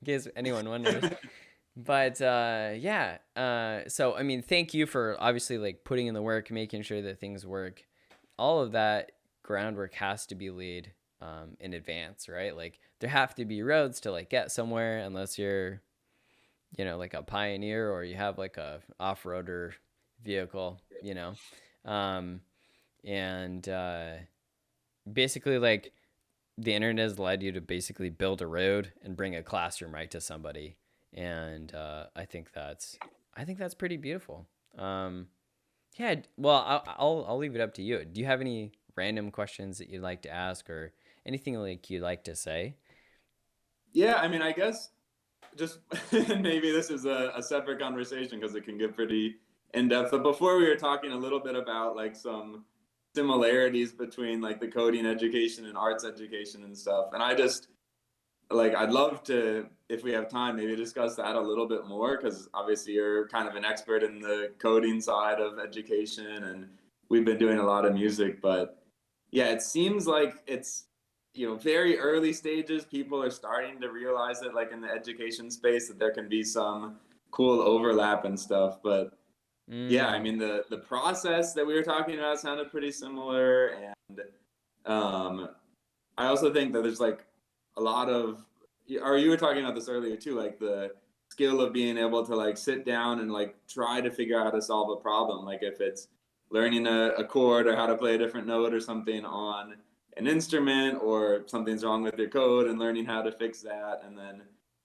case anyone wonders. But yeah, so I mean, thank you for obviously like putting in the work, making sure that things work. All of that groundwork has to be laid in advance, right? Like there have to be roads to like get somewhere, unless you're, like a pioneer or you have like a off-roader vehicle, um, and basically like the internet has led you to basically build a road and bring a classroom right to somebody, and I think that's pretty beautiful. Yeah, well, I'll leave it up to you. Do you have any random questions that you'd like to ask, or anything like you'd like to say? Yeah, I mean, I guess just maybe this is a separate conversation because it can get pretty in depth. But before we were talking a little bit about like some similarities between like the coding education and arts education and stuff. And I just like I'd love to, if we have time, maybe discuss that a little bit more because obviously you're kind of an expert in the coding side of education, and we've been doing a lot of music. But yeah, it seems like it's very early stages. People are starting to realize it, like in the education space, that there can be some cool overlap and stuff. But yeah, I Mm, mean the process that we were talking about sounded pretty similar, and um, I also think that there's like a lot of, or you were talking about this earlier too, like the skill of being able to like sit down and like try to figure out how to solve a problem. Like if it's learning a chord or how to play a different note or something on an instrument, or something's wrong with your code and learning how to fix that. And then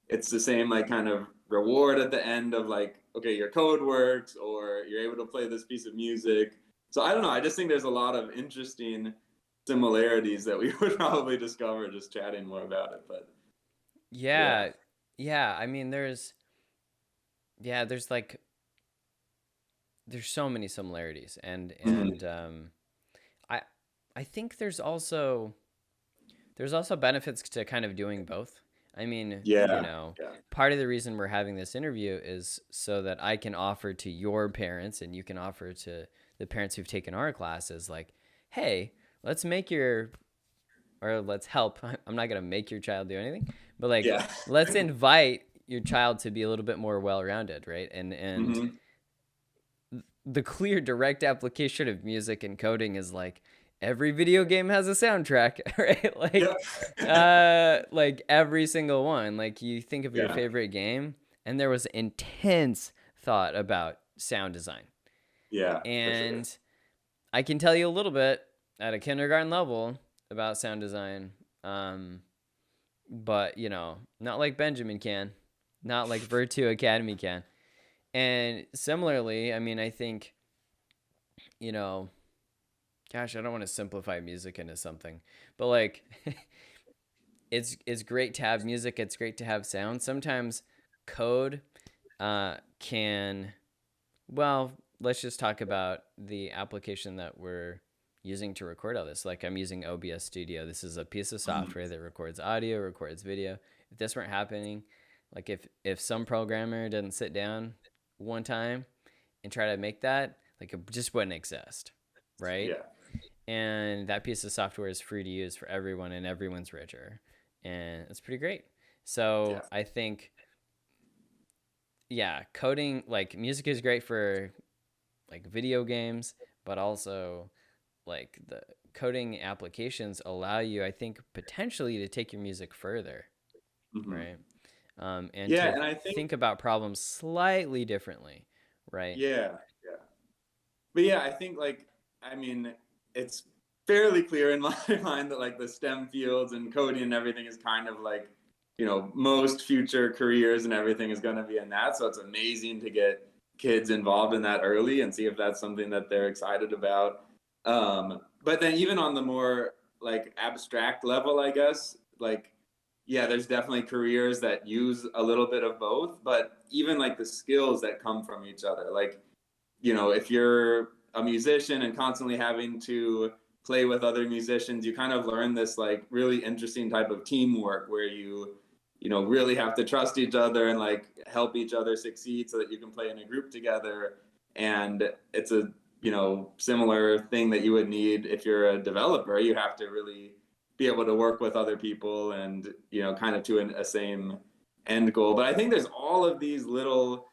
it's the same like kind of reward at the end of like, okay, your code works or you're able to play this piece of music. So I don't know. I just think there's a lot of interesting similarities that we would probably discover just chatting more about it. But yeah. yeah, yeah. I mean, there's like there's so many similarities, Mhm. I I think there's also benefits to kind of doing both. I mean, Yeah. Yeah. part of the reason we're having this interview is so that I can offer to your parents and you can offer to the parents who've taken our classes, like, hey, let's make your, or let's help. I'm not going to make your child do anything, but like, Yeah. let's invite your child to be a little bit more well-rounded, right? And hmm the clear direct application of music and coding is like every video game has a soundtrack, right? Yep. Like every single one. Like you think of your Yeah. favorite game and there was intense thought about sound design. Yeah. For sure. And I can tell you a little bit at a kindergarten level about sound design. But not like Benjamin can, not like Virtu Academy can. And similarly, I mean, I think, you know, gosh, I don't want to simplify music into something, but like it's great to have music, it's great to have sound. Sometimes code can, well, let's just talk about the application that we're using to record all this. Like I'm using OBS Studio. This is a piece of Mhm. software that records audio, records video. If this weren't happening, like if some programmer didn't sit down one time and try to make that, like it just wouldn't exist, right? Yeah. And that piece of software is free to use for everyone, and everyone's richer, and it's pretty great. Yeah. So I think, yeah, coding, like music is great for like video games, but also like the coding applications allow you, I think, potentially to take your music further, hmm right? And Yeah. to And I think, think about problems slightly differently, right? yeah. Yeah. But yeah, I think like, I mean, it's fairly clear in my mind that like the STEM fields and coding and everything is kind of like, most future careers and everything is going to be in that. So it's amazing to get kids involved in that early and see if that's something that they're excited about. But then even on the more like abstract level, I guess, like, yeah, there's definitely careers that use a little bit of both, but even like the skills that come from each other, like, if you're a musician and constantly having to play with other musicians, you kind of learn this like really interesting type of teamwork where you really have to trust each other and like help each other succeed so that you can play in a group together. And it's a similar thing that you would need if you're a developer. You have to really be able to work with other people and kind of to a same end goal. But I think there's all of these little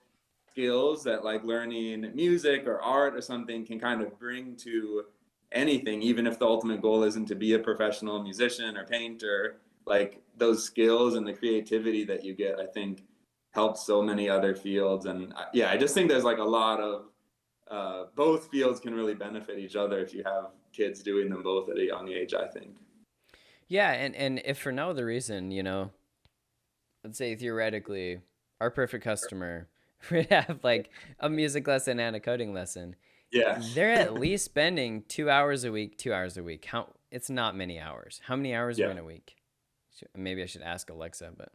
skills that like learning music or art or something can kind of bring to anything, even if the ultimate goal isn't to be a professional musician or painter. Like those skills and the creativity that you get, I think helps so many other fields. And yeah, I just think there's like a lot of both fields can really benefit each other if you have kids doing them both at a young age, I think. Yeah, and if for no other reason, let's say theoretically, our perfect customer would have like a music lesson and a coding lesson. Yeah. They're at least spending 2 hours a week. 2 hours a week. How? It's not many hours. How many hours are Yeah. in a week? Maybe I should ask Alexa, but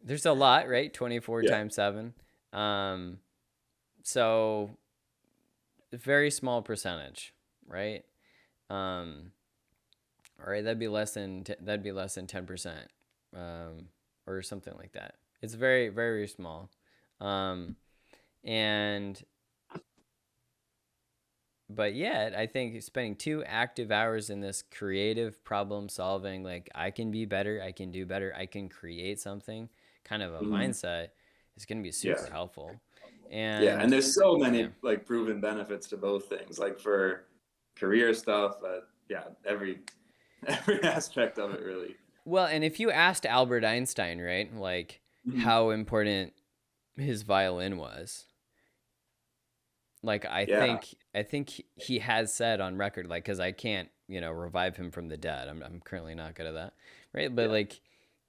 there's a lot, right? 24 Yeah. times 7. So very small percentage, right? Um, all right, that'd be less than 10%, or something like that. It's very very small, and but yet I think spending 2 active hours in this creative problem solving, like I can be better, I can do better, I can create something, kind of a Mhm. mindset is going to be Yeah. super helpful. Yeah. And And there's so yeah. many like proven benefits to both things, like for career stuff, yeah, every aspect of it really. Well, and if you asked Albert Einstein, right, like Mhm. how important his violin was, like Yeah. I think he has said on record, like, because I can't, revive him from the dead. I'm currently not good at that, right? But Yeah. like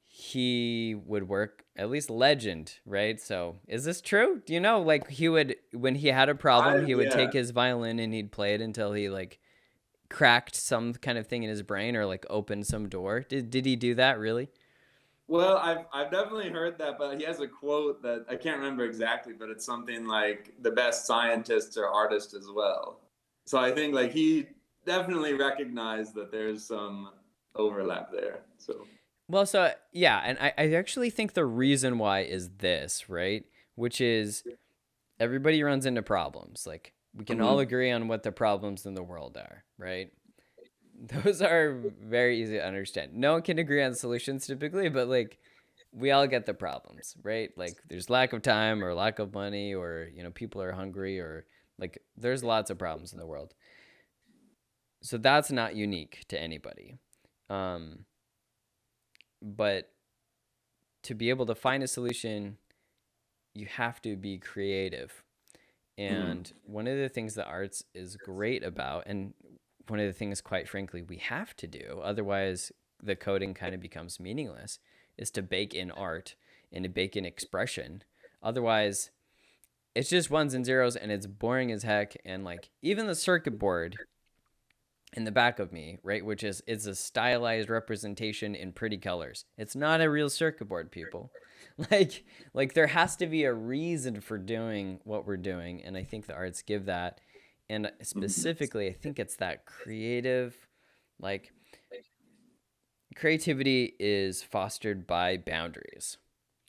he would work, at least legend, right? So is this true? Do you know, like he would, when he had a problem, he would Yeah. take his violin and he'd play it until he like cracked some kind of thing in his brain or like opened some door. Did he do that really? Well, I've definitely heard that, but he has a quote that I can't remember exactly, but it's something like the best scientists are artists as well. So I think like he definitely recognized that there's some overlap there. So Well, so yeah, and I actually think the reason why is this, right? Which is everybody runs into problems. Like we can all mhm. agree on what the problems in the world are, right? Those are very easy to understand. No one can agree on solutions typically, but like we all get the problems, right? Like there's lack of time or lack of money, or people are hungry, or like there's lots of problems in the world. So that's not unique to anybody. Um, but to be able to find a solution, you have to be creative. Mhm. And one of the things that arts is great about, and one of the things, quite frankly, we have to do, otherwise the coding kind of becomes meaningless, is to bake in art and to bake in expression. Otherwise, it's just ones and zeros and it's boring as heck. And like even the circuit board in the back of me, right, which is it's a stylized representation in pretty colors. It's not a real circuit board, people. Like like there has to be a reason for doing what we're doing, and I think the arts give that. And Mhm. specifically, I think it's that creative, like creativity is fostered by boundaries.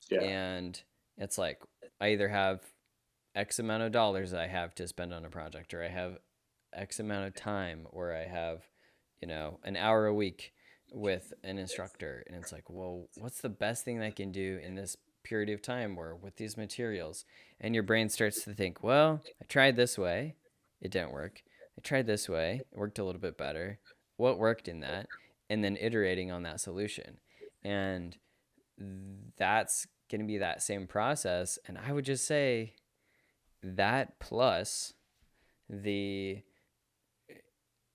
Yeah. And it's like I either have X amount of dollars I have to spend on a project, or I have X amount of time, or I have, an hour a week with an instructor. And it's like, well, what's the best thing I can do in this period of time or with these materials? And your brain starts to think, well, I tried this way, it didn't work. I tried this way, it worked a little bit better. What worked in that? And then iterating on that solution. And that's going to be that same process. And I would just say that plus the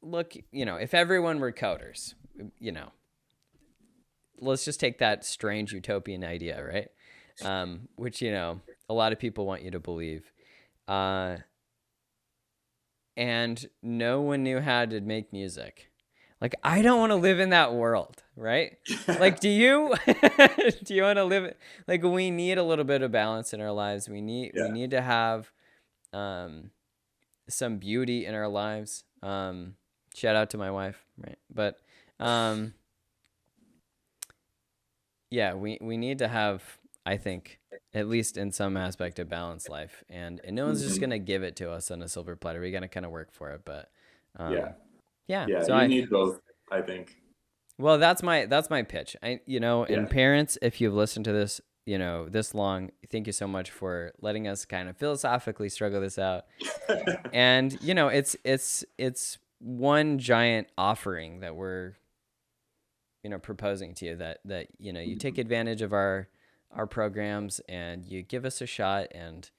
look, if everyone were coders, you know, let's just take that strange utopian idea, right? Which, a lot of people want you to believe. Uh, and no one knew how to make music. Like, I don't want to live in that world, right? Like, do you? Do you want to live? Like, we need a little bit of balance in our lives. We Yeah. need to have some beauty in our lives. Shout out to my wife, right? But um, yeah, we need to have, I think, at least in some aspect, a balanced life, and no one's just Mhm. gonna give it to us on a silver platter. We gotta kind of work for it, but Yeah. yeah. Yeah. So You I need both, I think. well, that's my pitch. Yeah. And parents, if you've listened to this, this long, thank you so much for letting us kind of philosophically struggle this out. And it's one giant offering that we're proposing to you, that you take advantage of our programs and you give us a shot. And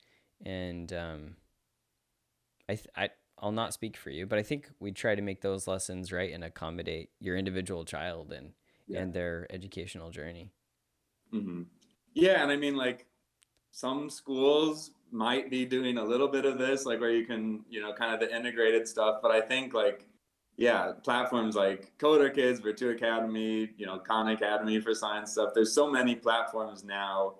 I'll not speak for you, but I think we try to make those lessons right and accommodate your individual child and Yeah. their educational journey. Hmm. Yeah, and I mean, like, some schools might be doing a little bit of this, like where you can, kind of the integrated stuff. But I think, like, yeah, platforms like Coder Kids, Virtu Academy, Khan Academy for science stuff. There's so many platforms now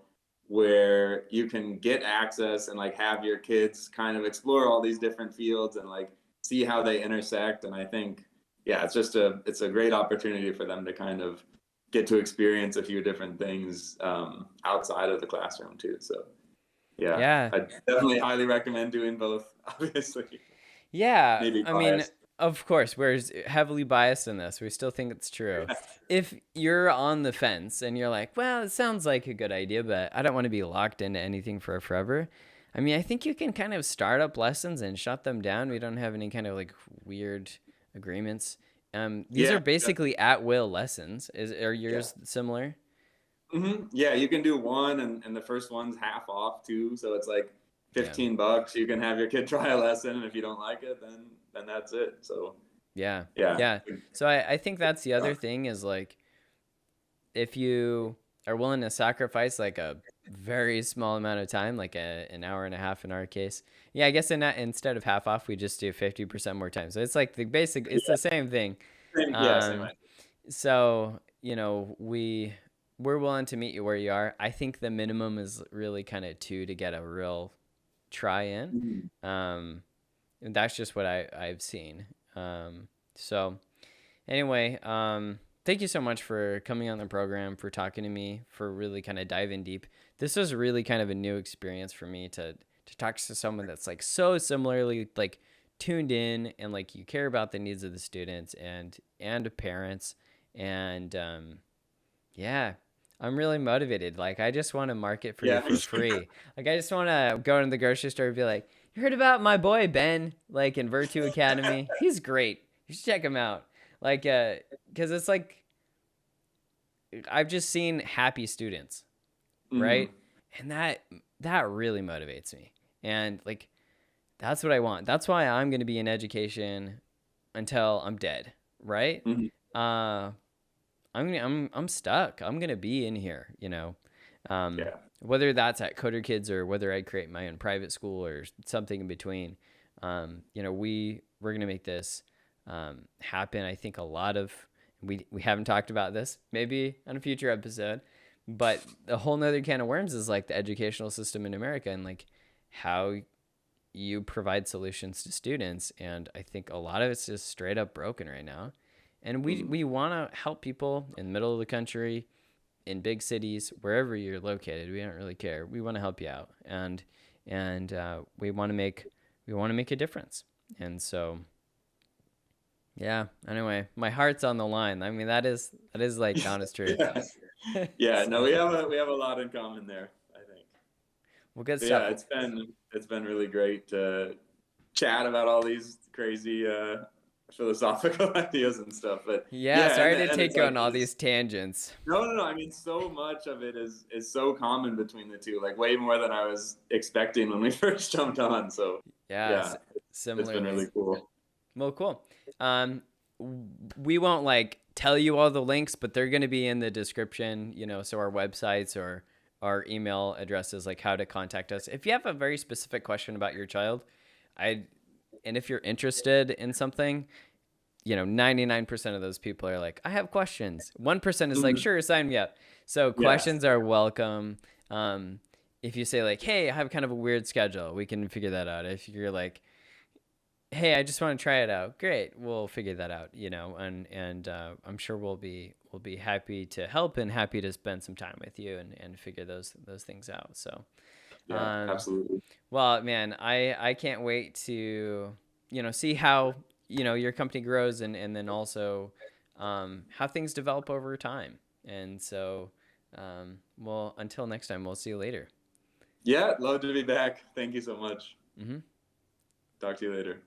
where you can get access and like have your kids kind of explore all these different fields and like see how they intersect. And I think, yeah, it's a great opportunity for them to kind of get to experience a few different things outside of the classroom too. So yeah, Yeah. I definitely highly recommend doing both. Obviously, Yeah, maybe I mean, biased. of course, we're heavily biased in this. We still think it's true. If you're on the fence and you're like, well, it sounds like a good idea, but I don't want to be locked into anything for forever. I mean, I think you can kind of start up lessons and shut them down. We don't have any kind of like weird agreements. These Yeah, are basically at will lessons. Are yeah. yours similar? Yeah, you can do one, and the first one's half off too. So it's like Yeah. $15. You can have your kid try a lesson, and if you don't like it, then that's it. So Yeah. yeah, Yeah. So I think that's the other thing is like, if you are willing to sacrifice like a very small amount of time, like an hour and a half in our case, yeah, I guess instead of half off, we just do 50% more time. So it's like the basic, it's the same thing. same Um, way. so we're willing to meet you where you are. I think the minimum is really kind of two to get a real try in. Mhm. Um, and that's just what I've seen. So anyway, thank you so much for coming on the program, for talking to me, for really kind of diving deep. This was really kind of a new experience for me to talk to someone that's like so similarly like tuned in and like you care about the needs of the students and parents and yeah. I'm really motivated. Like I just want to market for you Yeah, for free. Like I just want to go into the grocery store and be like, "You heard about my boy Ben like in Virtu Academy? He's great. You should check him out." Like cuz it's like I've just seen happy students, Mhm. right? And that really motivates me. And like that's what I want. That's why I'm going to be in education until I'm dead, right? Mhm. Uh I'm stuck. I'm gonna be in here, Yeah, whether that's at Coder Kids or whether I create my own private school or something in between. We're gonna make this happen. I think a lot of we haven't talked about this maybe on a future episode, but a whole nother can of worms is like the educational system in America and like how you provide solutions to students. And I think a lot of it's just straight up broken right now. And Mhm. we want to help people in the middle of the country, in big cities, wherever you're located. We don't really care. We want to help you out, and we want to make a difference. And so, yeah. Anyway, my heart's on the line. I mean, that is like the honest truth. Yeah, yeah. No, So, we have a lot in common there, I think. well, good But stuff. yeah, it's been really great to chat about all these crazy philosophical ideas and stuff. But Yeah, yeah, sorry and to and take it's you like on all these this. tangents. No. I mean, so much of it is so common between the two, like way more than I was expecting when we first jumped on. So Yeah, yeah, it's been similarly. really cool. Well, cool. Um, we won't like tell you all the links, but they're going to be in the description, so our websites or our email addresses, like how to contact us. If you have a very specific question about your child, I and if you're interested in something, 99% of those people are like, I have questions. 1% is like, Mhm. sure, sign me up. So Yeah, questions are welcome. If you say like, hey, I have kind of a weird schedule, we can figure that out. If you're like, hey, I just want to try it out. Great, we'll figure that out, and I'm sure we'll be happy to help and happy to spend some time with you and figure those things out. So, yeah, um, absolutely. well, man, I can't wait to see how your company grows and then also how things develop over time. And so, well, until next time, we'll see you later. Yeah, love to be back. Thank you so much. Hmm. Talk to you later.